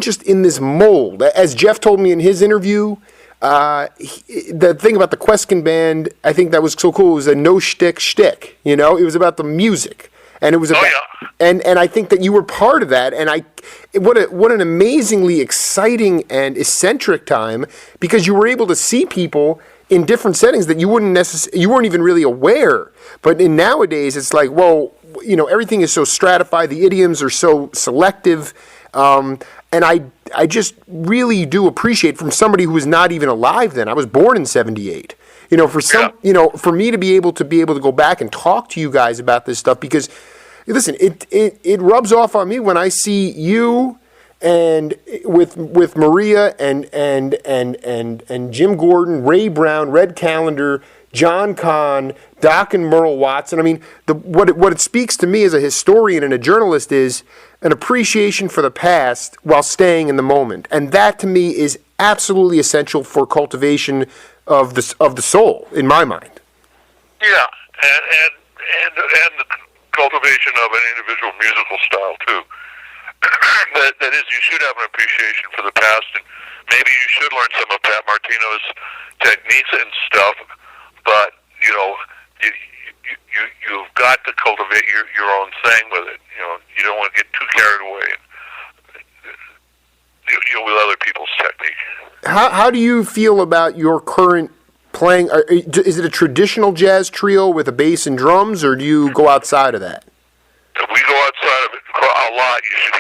just in this mold. As Geoff told me in his interview. The thing about the Queskin band, I think that was so cool, was a no shtick. It was about the music, and it was about, and I think that you were part of that. And what an amazingly exciting and eccentric time, because you were able to see people in different settings that you weren't even really aware. But nowadays, it's like, well, everything is so stratified. The idioms are so selective. And I just really do appreciate from somebody who was not even alive then. I was born in '78. For me to be able to go back and talk to you guys about this stuff, because listen, it rubs off on me when I see you and with Maria and Jim Gordon, Ray Brown, Red Callender, John Kahn, Doc and Merle Watson. I mean, what it speaks to me as a historian and a journalist is an appreciation for the past while staying in the moment, and that to me is absolutely essential for cultivation of the soul, in my mind. Yeah, and the cultivation of an individual musical style too. that is, you should have an appreciation for the past, and maybe you should learn some of Pat Martino's techniques and stuff. But you've got to cultivate your own thing with it. You don't want to get too carried away with other people's technique. How do you feel about your current playing? Is it a traditional jazz trio with a bass and drums, or do you go outside of that? We go outside of it a lot. You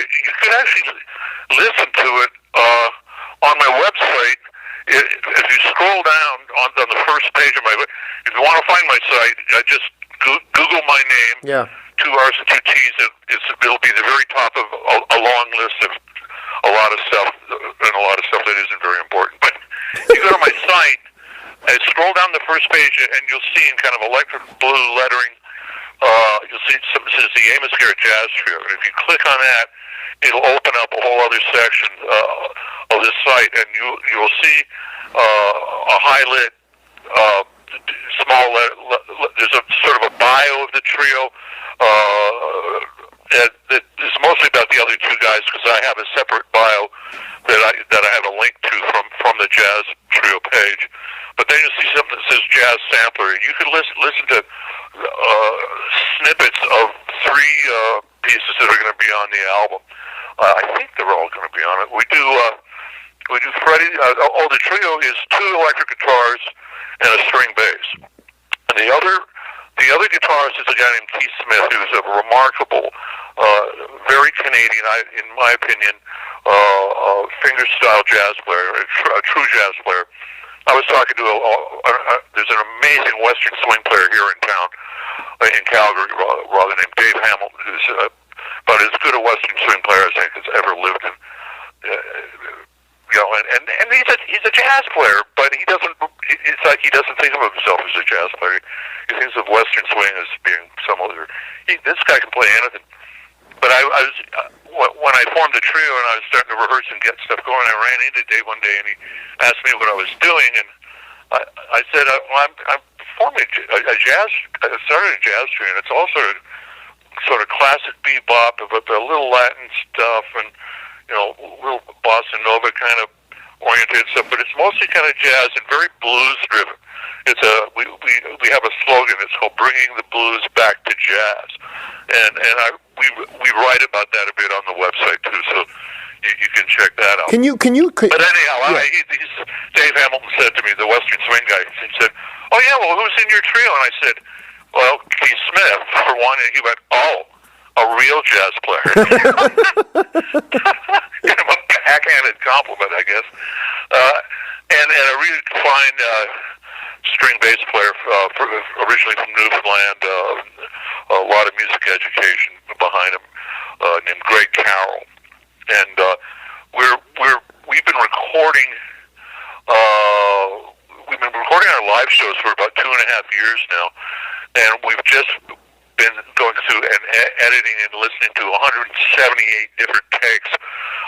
could actually listen to it on my website. If you scroll down on the first page of my website, if you want to find my site, just Google my name. Yeah. 2 R's and 2 T's. It'll be the very top of a long list of a lot of stuff, and a lot of stuff that isn't very important. But you go to my site and scroll down the first page, and you'll see in kind of electric blue lettering, you'll see something that says the Amos Garrett Jazz Trio. And if you click on that, it'll open up a whole other section of this site, and you'll see a highlight, small there's a sort of a bio of the trio that is mostly about the other two guys, because I have a separate bio that I have a link to from the Jazz Trio page. But then you'll see something that says Jazz Sampler, and you can listen to snippets of 3 pieces that are going to be on the album. I think they're all going to be on it. We do Freddie. The trio is 2 electric guitars and a string bass. And the other guitarist is a guy named Keith Smith, who's a remarkable, very Canadian, in my opinion, finger-style jazz player, a true jazz player. I was talking to there's an amazing Western swing player here in town, in Calgary, rather, named Dave Hamilton, who's about as good a Western swing player as I think has ever lived in. And he's a jazz player, but he doesn't. It's like he doesn't think of himself as a jazz player. He thinks of Western swing as being some other. This guy can play anything. But I was when I formed the trio and I was starting to rehearse and get stuff going, I ran into Dave one day and he asked me what I was doing, and I said, well, I'm forming a jazz. I started a jazz trio, and it's all sort of classic bebop, but a little Latin stuff and little bossa nova kind of oriented stuff, but it's mostly kind of jazz and very blues driven. It's we have a slogan. It's called "Bringing the Blues Back to Jazz," and we write about that a bit on the website too. So you can check that out. Can you? But anyhow, Dave Hamilton said to me, the Western swing guy. He said, "Oh yeah, well, who's in your trio?" And I said, "Well, Keith Smith for one." And he went, "Oh, a real jazz player." Kind of a backhanded compliment, I guess. And a really fine string bass player, originally from Newfoundland, a lot of music education behind him, named Greg Carroll. And we've been recording our live shows for about 2.5 years now, and we've just been going through and editing and listening to 178 different takes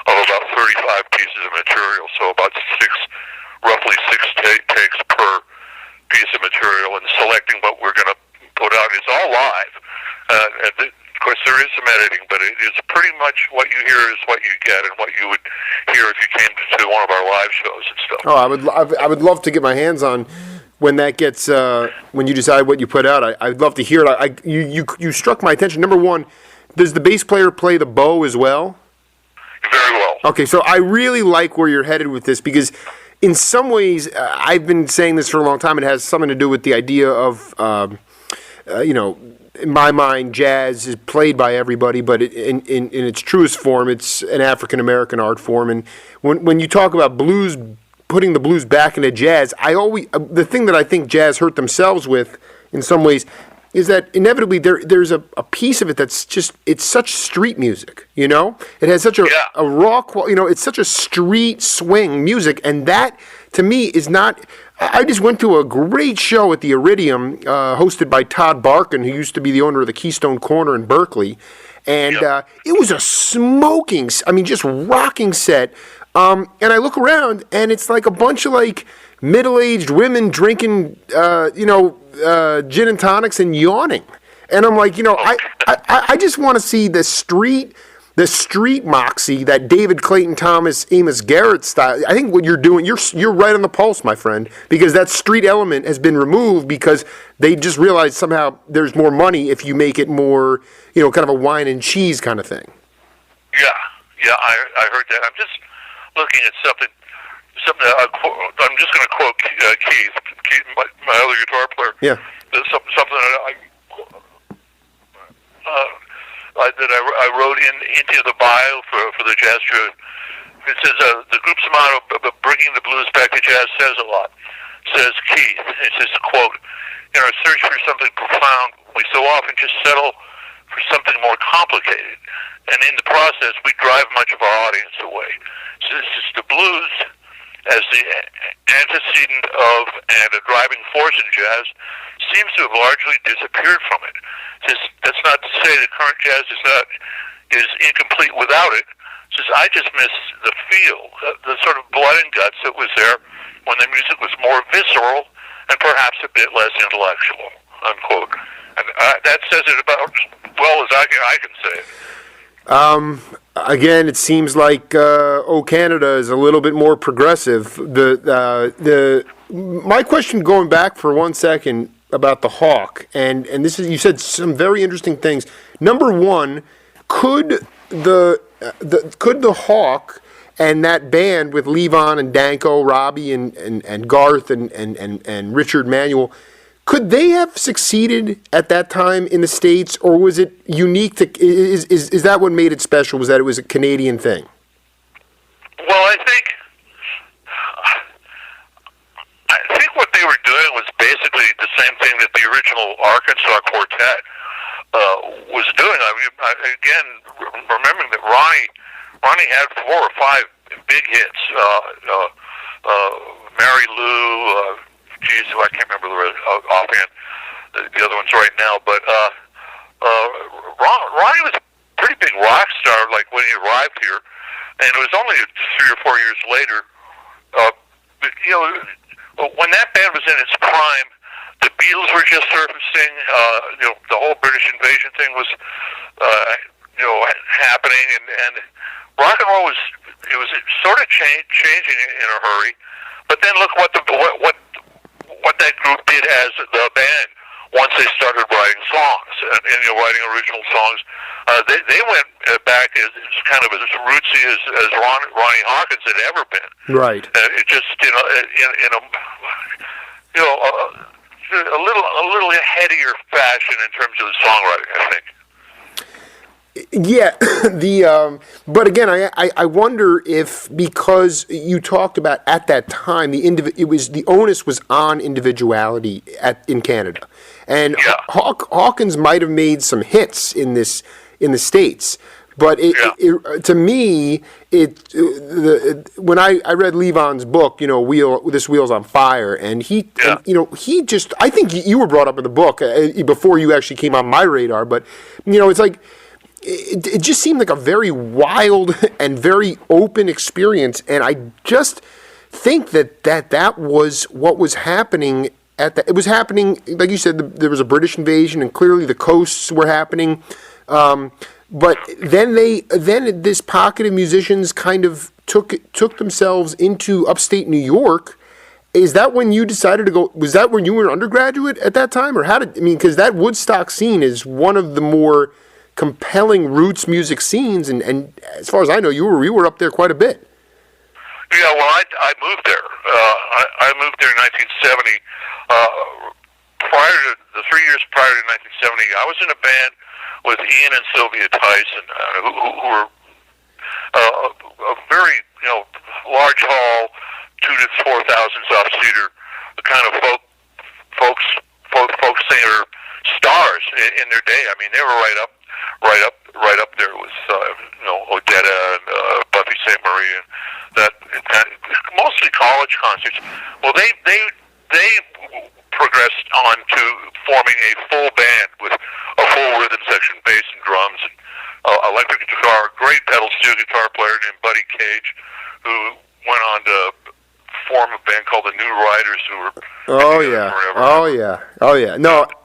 of about 35 pieces of material, so about roughly six takes per piece of material, and selecting what we're going to put out. It's all live. And of course, there is some editing, but it is pretty much what you hear is what you get, and what you would hear if you came to one of our live shows and stuff. Oh, I would love to get my hands on when that gets when you decide what you put out. I'd love to hear it. You struck my attention. Number one, does the bass player play the bow as well? Very well. Okay, so I really like where you're headed with this, because in some ways, I've been saying this for a long time. It has something to do with the idea of, in my mind, jazz is played by everybody, but in its truest form, it's an African American art form. And when you talk about blues, putting the blues back into jazz, the thing that I think jazz hurt themselves with, in some ways, is that inevitably there's a piece of it that's just, it's such street music, It has such a raw, it's such a street swing music, and that, to me, is not... I just went to a great show at the Iridium, hosted by Todd Barkin, who used to be the owner of the Keystone Corner in Berkeley, and it was a smoking, just rocking set, and I look around, and it's like a bunch of, middle-aged women drinking, gin and tonics and yawning. And I'm like, I just want to see the street moxie, that David Clayton Thomas, Amos Garrett style. I think what you're doing, you're right on the pulse, my friend, because that street element has been removed because they just realized somehow there's more money if you make it more, kind of a wine and cheese kind of thing. Yeah, I heard that. I'm just looking at something. I'm just going to quote Keith, my other guitar player. Yeah. Something that I wrote into the bio for the jazz trio. It says the group's motto, "Bringing the blues back to jazz," says a lot. Says Keith. It says, quote, "In our search for something profound, we so often just settle for something more complicated, and in the process, we drive much of our audience away. So this is the blues as the antecedent of and a driving force in jazz seems to have largely disappeared from it. That's not to say that current jazz is incomplete without it. I just miss the feel, the sort of blood and guts that was there when the music was more visceral and perhaps a bit less intellectual, unquote. And that says it about well as I can say it. Again, it seems like "O Canada" is a little bit more progressive. My question, going back for 1 second about the Hawk, and this is, you said some very interesting things. Number one, could the Hawk and that band with Levon and Danko, Robbie and Garth and Richard Manuel, could they have succeeded at that time in the States, or was it unique to, is that what made it special, was that it was a Canadian thing? Well, I think what they were doing was basically the same thing that the original Arkansas Quartet was doing. I mean, again, remembering that Ronnie had 4 or 5 big hits. Mary Lou, I can't remember the offhand the other ones right now, but Ronnie was a pretty big rock star, like when he arrived here, and it was only 3 or 4 years later. When that band was in its prime, the Beatles were just surfacing. The whole British invasion thing was, happening, and rock and roll was sort of changing in a hurry. But then look what that group did as the band once they started writing songs and writing original songs. They went back as kind of as rootsy as Ronnie Hawkins had ever been. Right. It just in a little headier fashion in terms of the songwriting, I think. Yeah, but again, I wonder if, because you talked about at that time the onus was on individuality in Canada, and yeah. Hawkins might have made some hits in the States, but to me, when I read Levon's book, This Wheel's on Fire, and he just, I think you were brought up in the book before you actually came on my radar, but it's like. It just seemed like a very wild and very open experience, and I just think that was what was happening it was happening, like you said, there was a British invasion, and clearly the coasts were happening, but then this pocket of musicians kind of took themselves into upstate New York. Is that when you decided to go? Was that when you were an undergraduate at that time, or because that Woodstock scene is one of the more compelling roots music scenes, and as far as I know, you were up there quite a bit. Yeah, well, I moved there. I moved there in 1970. Prior to the 3 years prior to 1970, I was in a band with Ian and Sylvia Tyson, who were a very large hall, 2,000 to 4,000 soft-seater, the kind of folk singer stars in their day. I mean, they were right up there with Odetta and Buffy St. Marie, and that mostly college concerts. Well, they progressed on to forming a full band with a full rhythm section, bass and drums, and electric guitar. Great pedal steel guitar player named Buddy Cage, who went on to form a band called the New Riders, who were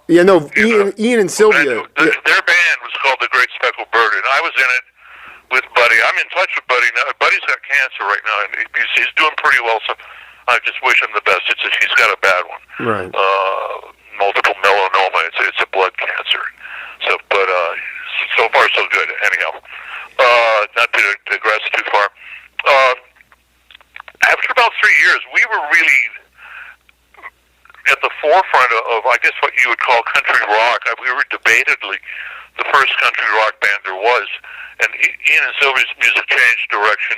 Ian and Sylvia. Their band was called the Great Speckled Bird, and I was in it with Buddy. I'm in touch with Buddy now. Buddy's got cancer right now, and he's doing pretty well. So I just wish him the best. He's got a bad one, right? Multiple melanoma. It's a blood cancer. So, but so far so good. Anyhow, not to digress too far. After about 3 years, we were really at the forefront of, I guess, what you would call country rock. We were debatedly the first country rock band there was, and Ian and Sylvia's music changed direction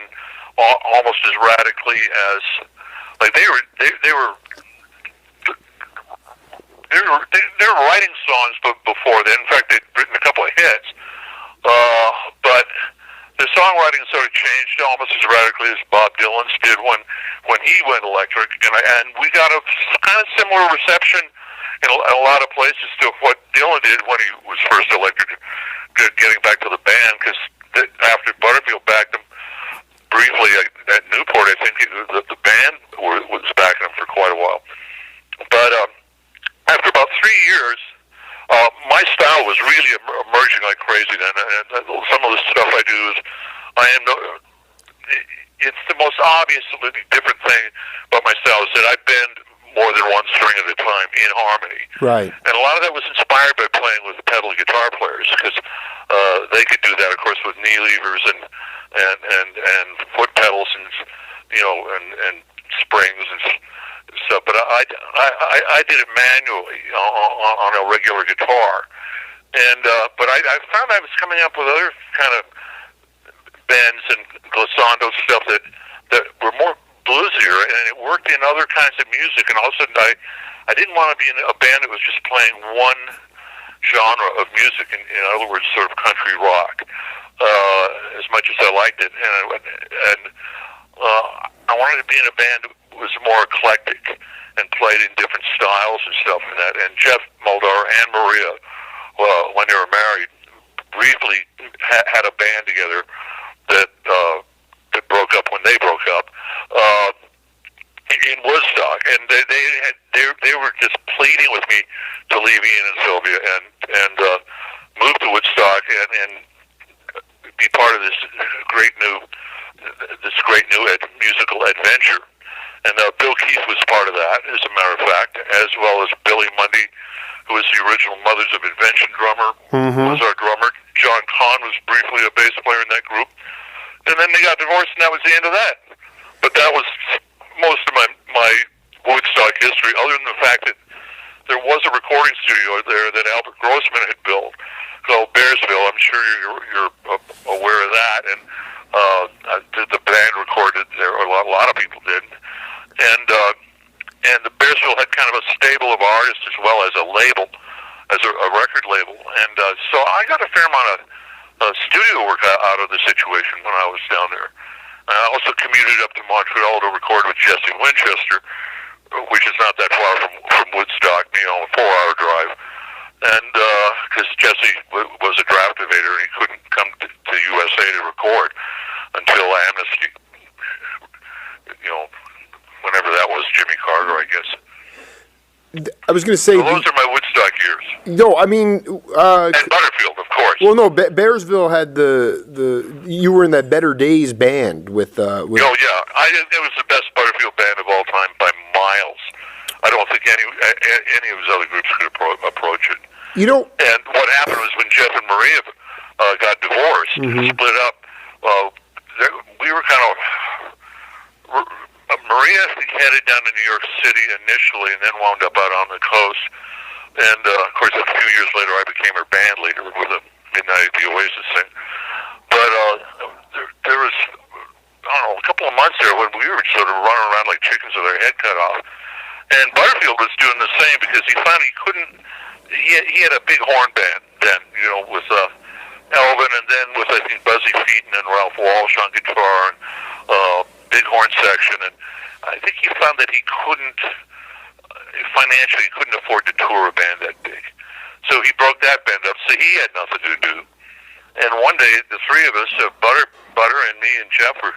almost as radically as, like, they were writing songs before then. In fact, they'd written a couple of hits, but the songwriting sort of changed almost as radically as Bob Dylan's did when when he went electric, and we got a kind of similar reception in a lot of places to what Dylan did when he was first electric, getting back to the band, because after Butterfield backed him briefly at Newport, I think the band was backing him for quite a while. But after about 3 years, my style was really emerging like crazy then, and some of the stuff I do is, it's the most obviously different thing about my style is that I bend more than one string at a time in harmony. Right. And a lot of that was inspired by playing with pedal guitar players, because they could do that, of course, with knee levers and foot pedals and and springs and stuff. But I did it manually on a regular guitar, and but I found I was coming up with other kind of bends and glissando stuff that were more bluesier, and it worked in other kinds of music. And all of a sudden, I didn't want to be in a band that was just playing one genre of music, in other words, sort of country rock, as much as I liked it. And I wanted to be in a band that was more eclectic and played in different styles and stuff. And Geoff Muldaur and Maria, when they were married, briefly had a band together that broke up when they broke up in Woodstock, and they were just pleading with me to leave Ian and Sylvia and move to Woodstock and be part of this great new musical adventure. And Bill Keith was part of that, as a matter of fact, as well as Billy Mundy, who was the original Mothers of Invention drummer, was our drummer. John Kahn was briefly a bass player in that group. And then they got divorced, and that was the end of that. But that was most of my Woodstock history, other than the fact that there was a recording studio there that Albert Grossman had built called Bearsville. I'm sure you're aware of that. And the band recorded there. A lot of people did. And the Bearsville had kind of a stable of artists as well as a label, as a record label. And so I got a fair amount of studio work out of the situation when I was down there. I also commuted up to Montreal to record with Jesse Winchester, which is not that far from Woodstock, a 4-hour drive. And because Jesse was a draft evader and he couldn't come to USA to record until Amnesty, whenever that was, Jimmy Carter, I guess. I was going to say... So those are my Woodstock years. No, I mean... and Butterfield, of course. Well, no, Bearsville had you were in that Better Days band with... Oh, yeah. It was the best Butterfield band of all time by miles. I don't think any of his other groups could approach it. And what happened was when Geoff and Maria got divorced, split up, we were kind of... Maria headed down to New York City initially and then wound up out on the coast. And, of course, a few years later, I became her band leader with a Midnight at the Oasis thing. But there was, a couple of months there when we were sort of running around like chickens with our head cut off. And Butterfield was doing the same because he found he couldn't... He had a big horn band then, with Elvin and then with, I think, Buzzy Featon and Ralph Walsh on guitar and big horn section. And I think he found that he couldn't... financially, he couldn't afford to tour a band that big. So he broke that band up, so he had nothing to do. And one day, the three of us, Butter and me and Geoff, were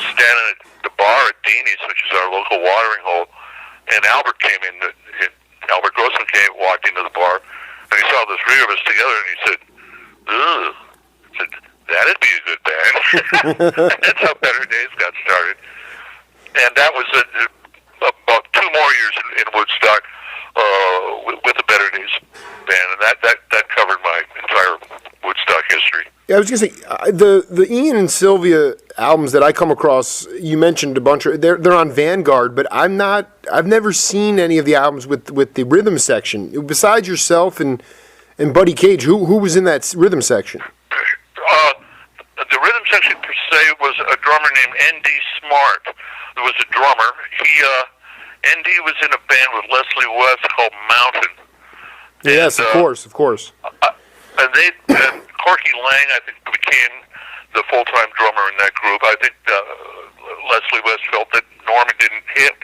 standing at the bar at Deanie's, which is our local watering hole, and Albert came in. Albert Grossman walked into the bar, and he saw the three of us together, and he said, "Ugh." I said, "That'd be a good band." That's how Better Days got started. And that was about 2 more years in Woodstock with the Better Days band, and that covered my entire Woodstock history. Yeah, I was going to say, the Ian and Sylvia albums that I come across, you mentioned a bunch of, they're on Vanguard, but I've never seen any of the albums with the rhythm section. Besides yourself and Buddy Cage, who was in that rhythm section? The rhythm section per se was a drummer named N.D. Smart. There was a drummer. N.D. was in a band with Leslie West called Mountain. Yes, of course. And Corky Lang, I think, became the full-time drummer in that group. I think Leslie West felt that Norman didn't hit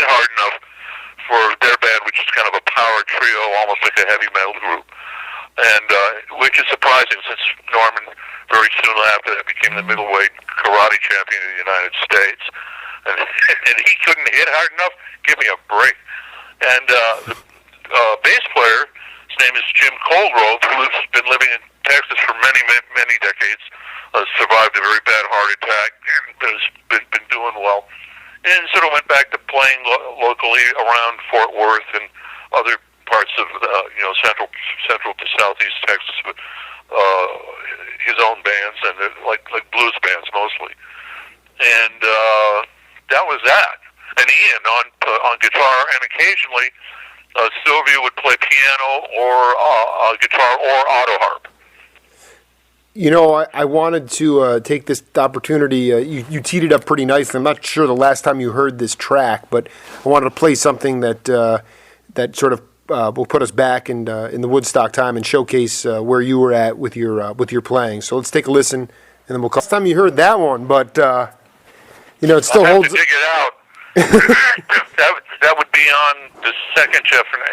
hard enough for their band, which is kind of a power trio, almost like a heavy metal group, and which is surprising since Norman very soon after that became the middleweight karate champion of the United States, and he couldn't hit hard enough. Give me a break. And the bass player, his name is Jim Coldgrove, who's been living in Texas for many decades, survived a very bad heart attack, and has been doing well, and sort of went back to playing locally around Fort Worth and other parts of central to southeast Texas, but his own bands, and like blues bands mostly, and that was that. And Ian on guitar, and occasionally Sylvia would play piano or guitar or auto harp. You know, I wanted to take this opportunity. You teed it up pretty nicely. I'm not sure the last time you heard this track, but I wanted to play something that sort of will put us back in the Woodstock time and showcase where you were at with your playing. So let's take a listen, and then we'll call. Last time you heard that one, but it still I'll holds. have to dig it out. that would be on the second Geoff and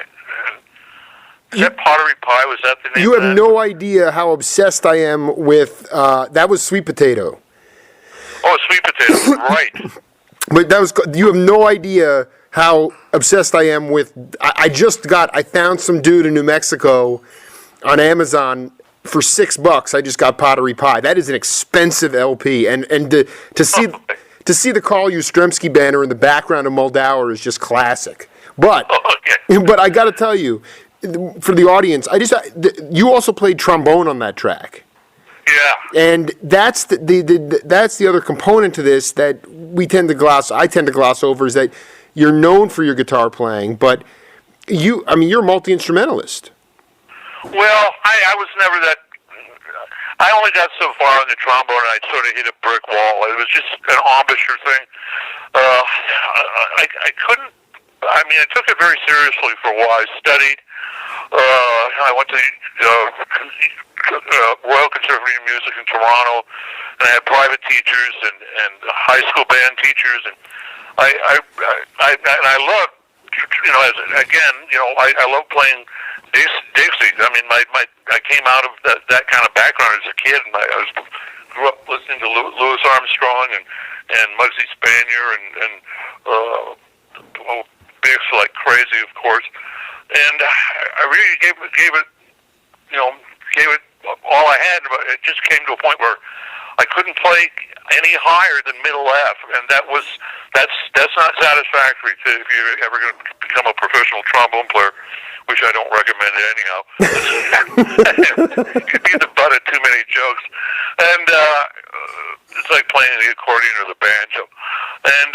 Is that Pottery Pie? Was that the name? You of have that? no idea how obsessed I am with. That was Sweet Potato. Oh, Sweet Potato, right. But that was. You have no idea how obsessed I am with. I found some dude in New Mexico on Amazon for $6. I just got Pottery Pie. That is an expensive LP, and to see. To see the Carl Yastrzemski banner in the background of Muldaur is just classic. But I got to tell you, for the audience, you also played trombone on that track. Yeah. And that's the other component to this that I tend to gloss over, is that you're known for your guitar playing, but you're a multi-instrumentalist. Well, I was never that. I only got so far on the trombone, and I sort of hit a brick wall. It was just an embouchure thing. I couldn't. I took it very seriously for a while. I studied. I went to Royal Conservatory of Music in Toronto, and I had private teachers and high school band teachers, and I loved. I love playing Dixie. I came out of that kind of background as a kid, and I grew up listening to Louis Armstrong and Muggsy Spanier and Bix like crazy, of course. And I really gave it all I had. But it just came to a point where I couldn't play any higher than middle F, and that's not satisfactory if you're ever going to become a professional trombone player, which I don't recommend it anyhow. You'd be the butt of too many jokes, and it's like playing the accordion or the banjo. And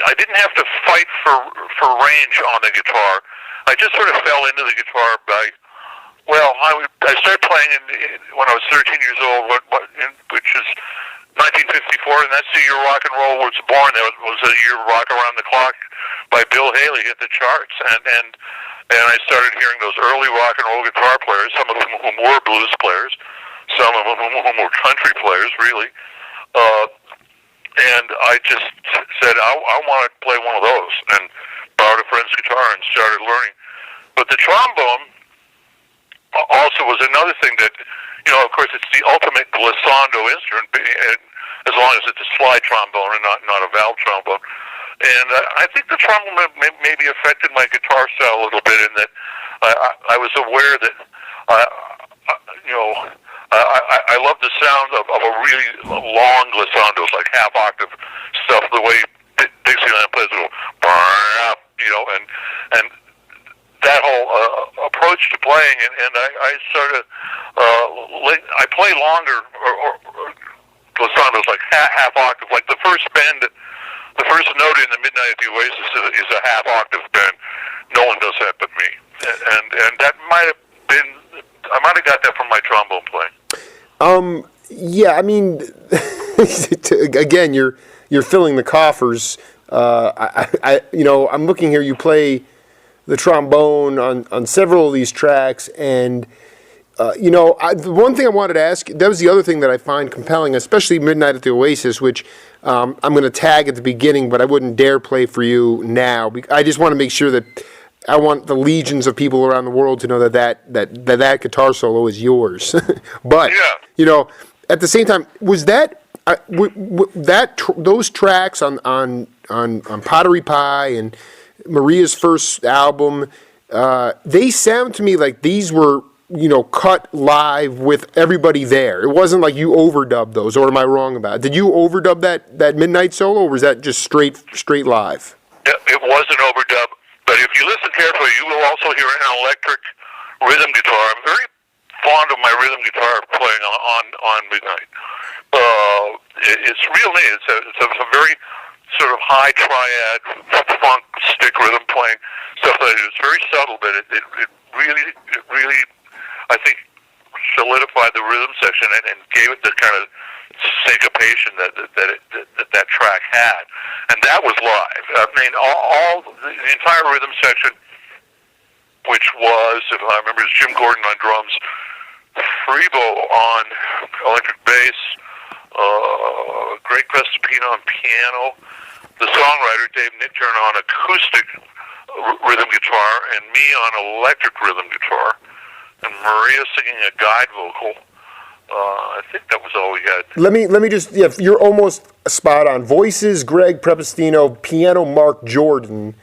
I didn't have to fight for range on the guitar. I just sort of fell into the guitar by. Well, I started playing when I was 13 years old, which is 1954, and that's the year rock and roll was born. That was the year Rock Around the Clock by Bill Haley hit the charts, and I started hearing those early rock and roll guitar players, some of whom were blues players, some of whom were country players, really. And I just said, I want to play one of those, and borrowed a friend's guitar and started learning. But the trombone also was another thing that, of course, it's the ultimate glissando instrument, as long as it's a slide trombone and not a valve trombone. And I think the trombone maybe affected my guitar style a little bit in that I was aware that, I love the sound of a really long glissando, like half-octave stuff, the way Dixieland plays it, and that whole approach to playing, and I sort of I play longer or glissandos, like half octave, like the first bend, the first note in the Midnight at the Oasis is a half octave bend. No one does that but me, and that might have been, I might have got that from my trombone playing. Yeah, again, you're filling the coffers. I'm looking here. You play the trombone on several of these tracks, and the one thing I wanted to ask, that was the other thing that I find compelling, especially Midnight at the Oasis, which I'm going to tag at the beginning, but I wouldn't dare play for you now. I just want to make sure that I want the legions of people around the world to know that guitar solo is yours. But, at the same time, was that those tracks on Pottery Pie and Maria's first album, they sound to me like these were, cut live with everybody there. It wasn't like you overdubbed those, or am I wrong about it? Did you overdub that Midnight solo, or was that just straight live? Yeah, it was an overdub, but if you listen carefully, you will also hear an electric rhythm guitar. I'm very fond of my rhythm guitar playing on Midnight. It's real neat. It's a very sort of high triad funk stick rhythm playing stuff that is very subtle, but it really I think solidified the rhythm section and gave it the kind of syncopation that track had, and that was live. I mean, the entire rhythm section, which was, if I remember, Jim Gordon on drums, Frebo on electric bass, Greg Prestopino on piano, the songwriter Dave Nichtern on acoustic rhythm guitar, and me on electric rhythm guitar, and Maria singing a guide vocal. I think that was all we had. Let me just, you're almost spot on. Voices, Greg Prestopino, piano, Mark Jordan,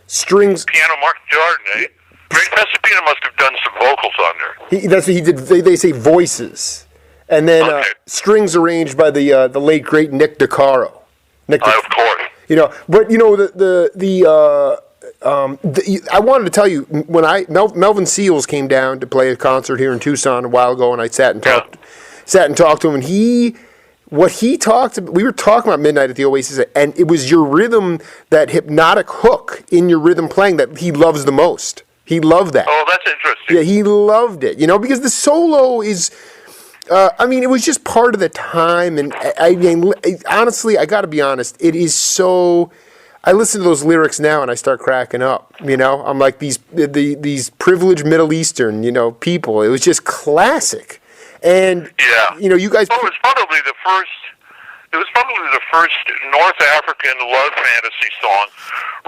strings. Piano, Mark Jordan, eh? Greg Prestopino must have done some vocals on there. That's what he did. They say voices, and then strings arranged by the late great Nick DeCaro. Of course. But I wanted to tell you when Melvin Seals came down to play a concert here in Tucson a while ago, and I sat and talked to him, and we were talking about Midnight at the Oasis, and it was your rhythm, that hypnotic hook in your rhythm playing, that he loves the most. He loved that. Oh, that's interesting. Yeah, he loved it. Because the solo is. It was just part of the time, and honestly, I got to be honest, it is so. I listen to those lyrics now and I start cracking up. I'm like these privileged Middle Eastern, people. It was just classic, and you guys. Oh, it was probably the first. It was probably the first North African love fantasy song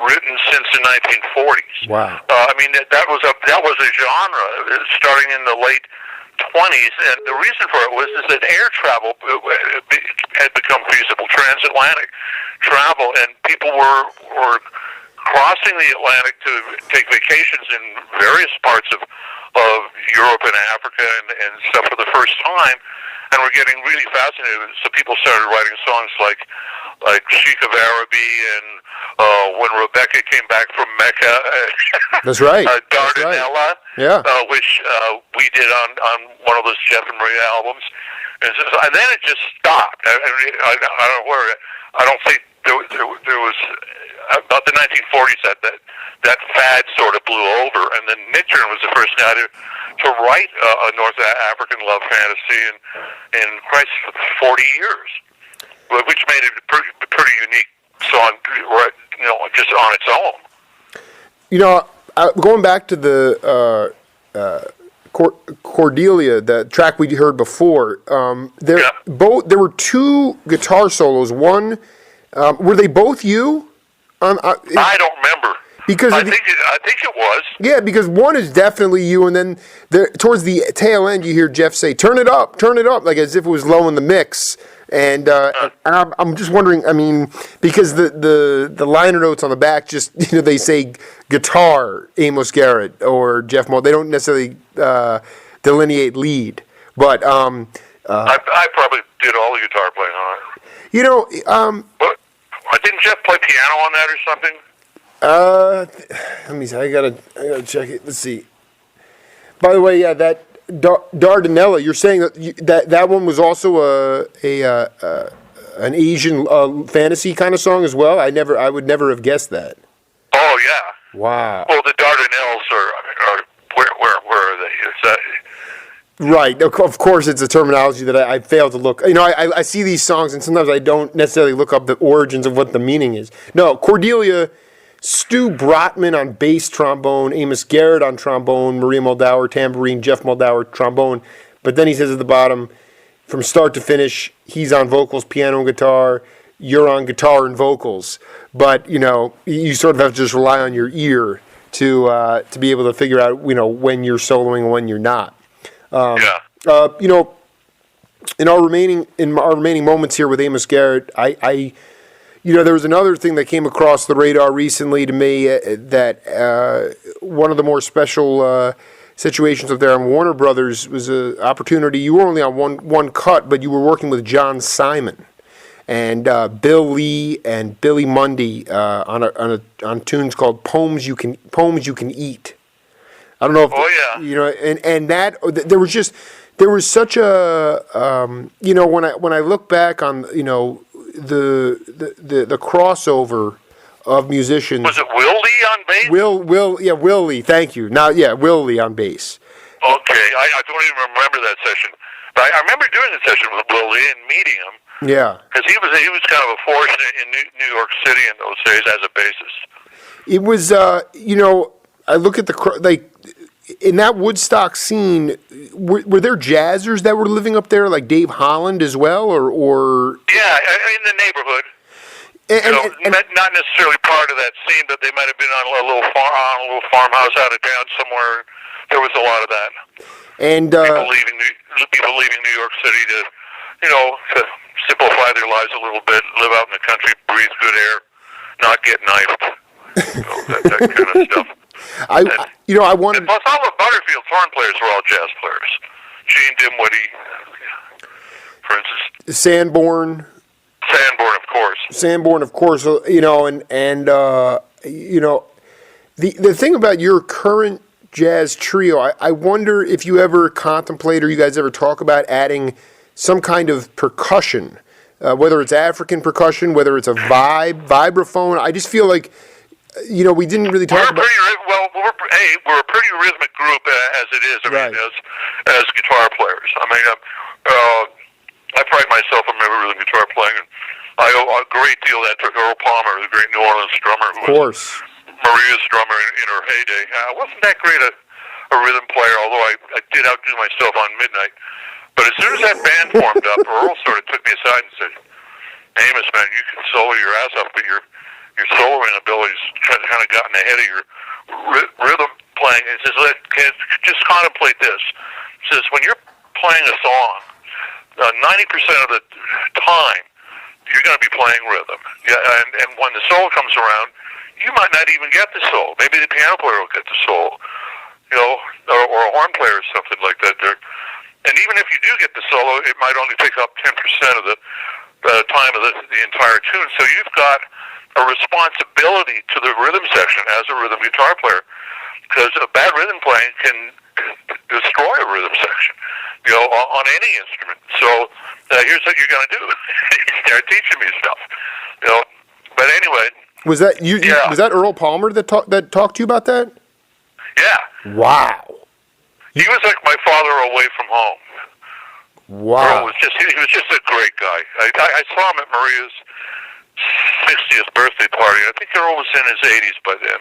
written since the 1940s. Wow. That was a genre starting in the late 20s, and the reason for it was that air travel had become feasible, transatlantic travel, and people were crossing the Atlantic to take vacations in various parts of Europe and Africa and stuff for the first time, and were getting really fascinated. So people started writing songs like Sheik of Araby and when Rebecca came back from Mecca. That's right. Dardanella, yeah. Which we did on one of those Geoff and Maria albums. And then it just stopped. I don't know where. I don't think there was about the 1940s that fad sort of blew over, and then Nichtern was the first guy to write a North African love fantasy in Christ for 40 years, which made it a pretty unique song, just on its own. Going back to the Cordelia, the track we heard before, there were two guitar solos. One, were they both you? I don't remember. Because I think it was. Yeah, because one is definitely you, and then towards the tail end, you hear Geoff say, turn it up, like as if it was low in the mix. And I'm just wondering, because the liner notes on the back just, they say guitar, Amos Garrett or Geoff Muldaur. They don't necessarily delineate lead. But I probably did all the guitar playing on it. But didn't Geoff play piano on that or something? Let me see. I gotta check it. Let's see. By the way, that Dardanella, you're saying that one was also an Asian fantasy kind of song as well. I would never have guessed that. Oh yeah. Wow. Well, the Dardanelles are where are they? Is that right? Of course, it's a terminology that I fail to look. I see these songs and sometimes I don't necessarily look up the origins of what the meaning is. No, Cordelia. Stu Brotman on bass trombone, Amos Garrett on trombone, Maria Muldaur tambourine, Geoff Muldaur trombone. But then he says at the bottom, from start to finish, he's on vocals, piano and guitar. You're on guitar and vocals. But, you sort of have to just rely on your ear to be able to figure out, when you're soloing and when you're not. In our remaining moments here with Amos Garrett, there was another thing that came across the radar recently to me that one of the more special situations up there on Warner Brothers was an opportunity. You were only on one cut, but you were working with John Simon and Bill Lee and Billy Mundy on tunes called "Poems You Can Eat." I don't know if and that there was such a when I look back on the crossover of musicians. Was it Willie on bass? Willie. Thank you. Willie on bass. Okay, I don't even remember that session, but I remember doing the session with Willie and meeting him. Yeah, because he was kind of a force in New York City in those days as a bassist. It was I look at in that Woodstock scene, were there jazzers that were living up there, like Dave Holland as well, or? Yeah, in the neighborhood. Not necessarily part of that scene, but they might have been on a little farmhouse out of town somewhere. There was a lot of that. And people leaving New York City to simplify their lives a little bit, live out in the country, breathe good air, not get knifed, that kind of stuff. I wanted. Plus, all the Butterfield horn players were all jazz players. Gene Dimwitty, for instance. Sanborn, of course. The thing about your current jazz trio, I wonder if you ever contemplate or you guys ever talk about adding some kind of percussion, whether it's African percussion, whether it's a vibraphone. I just feel like. We didn't really talk about. We're a pretty rhythmic group as it is. I mean, as guitar players. I mean, I pride myself on my rhythm guitar playing, and I owe a great deal of that to Earl Palmer, the great New Orleans drummer, who was Maria's drummer in her heyday. I wasn't that great a rhythm player, although I did outdo myself on Midnight. But as soon as that band formed up, Earl sort of took me aside and said, "Amos, man, you can solo your ass off, but your soloing abilities kind of gotten ahead of your rhythm playing." He says, just contemplate this. He says, when you're playing a song, 90% of the time, you're going to be playing rhythm. Yeah, and when the solo comes around, you might not even get the solo. Maybe the piano player will get the solo, or a horn player or something like that. And even if you do get the solo, it might only take up 10% of the time of the entire tune. So you've got a responsibility to the rhythm section as a rhythm guitar player, because a bad rhythm playing can destroy a rhythm section, on any instrument. So here's what you're going to do. They're teaching me stuff, But anyway, was that you? Was that Earl Palmer that talked to you about that? Yeah. Wow. He was like my father away from home. Wow. Earl was just a great guy. I saw him at Maria's 60th birthday party. I think Earl was in his 80s by then,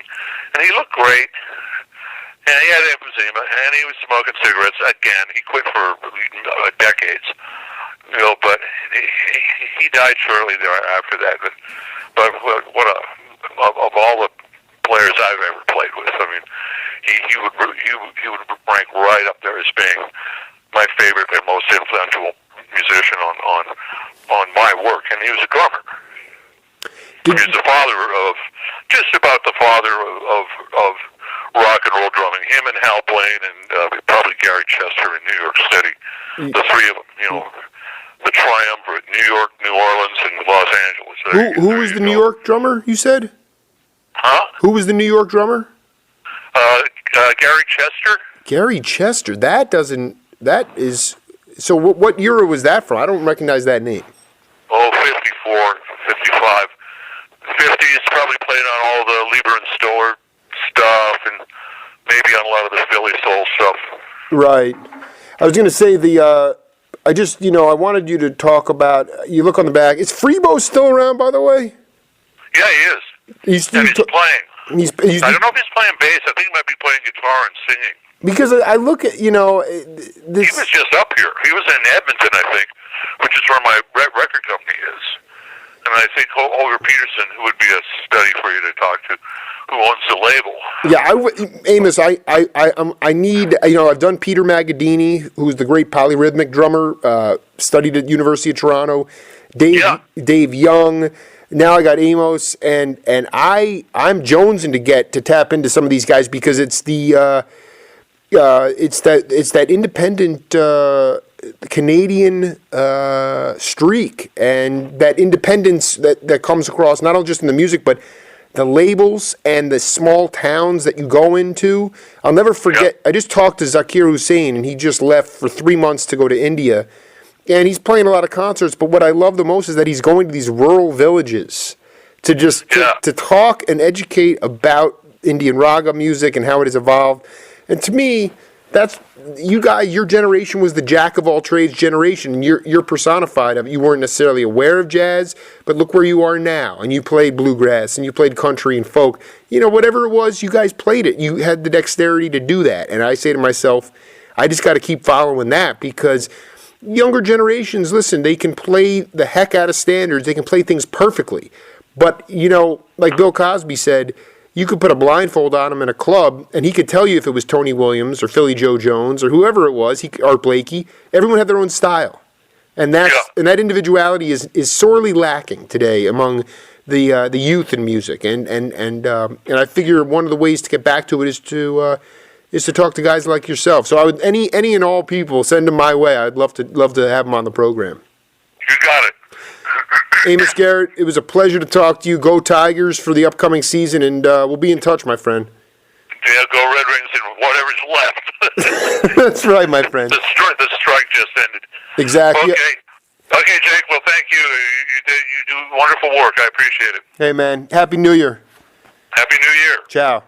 and he looked great. And he had emphysema, and he was smoking cigarettes again. He quit for decades, But he died shortly thereafter that. But of all the players I've ever played with, I mean, he would rank right up there as being my favorite and most influential musician on my work. And he was a drummer. He's the father of, just about the father of rock and roll drumming. Him and Hal Blaine and probably Gary Chester in New York City. The three of them, the triumvirate, New York, New Orleans, and Los Angeles. Who was the New York drummer, you said? Huh? Who was the New York drummer? Gary Chester. Gary Chester. So what era was that from? I don't recognize that name. Oh, 54, 55. 50s, probably played on all the Lieber and Stoller stuff, and maybe on a lot of the Philly soul stuff. Right. I was going to say I wanted you to talk about, you look on the back. Is Freebo still around, by the way? Yeah, he is. He's playing. I don't know if he's playing bass. I think he might be playing guitar and singing. Because I look at, He was just up here. He was in Edmonton, I think, which is where my record company is. And I think Holger Peterson, who would be a study for you to talk to, who owns the label. Yeah, Amos, I need, I've done Peter Magadini, who's the great polyrhythmic drummer, studied at University of Toronto, Dave Young. Now I got Amos, and I'm jonesing to tap into some of these guys because it's the it's that independent Canadian streak and that independence that comes across not only just in the music but the labels and the small towns that you go into. I'll never forget. I just talked to Zakir Hussain, and he just left for 3 months to go to India. And he's playing a lot of concerts, but what I love the most is that he's going to these rural villages to to talk and educate about Indian raga music and how it has evolved. And to me, that's you guys. Your generation was the jack of all trades generation, and you're personified of it. You weren't necessarily aware of jazz, but look where you are now. And you played bluegrass, and you played country and folk. Whatever it was, you guys played it. You had the dexterity to do that. And I say to myself, I just got to keep following that because younger generations, listen, they can play the heck out of standards. They can play things perfectly. But, like Bill Cosby said, you could put a blindfold on him in a club, and he could tell you if it was Tony Williams or Philly Joe Jones or whoever it was, Art Blakey. Everyone had their own style. And that individuality is sorely lacking today among the youth in music. And I figure one of the ways to get back to it is to talk to guys like yourself. So I would any and all people, send them my way. I'd love to have them on the program. You got it. Amos Garrett, it was a pleasure to talk to you. Go Tigers for the upcoming season, and we'll be in touch, my friend. Yeah, go Red Wings and whatever's left. That's right, my friend. The strike just ended. Exactly. Okay, Jake. Well, thank you. You do wonderful work. I appreciate it. Hey, man. Happy New Year. Happy New Year. Ciao.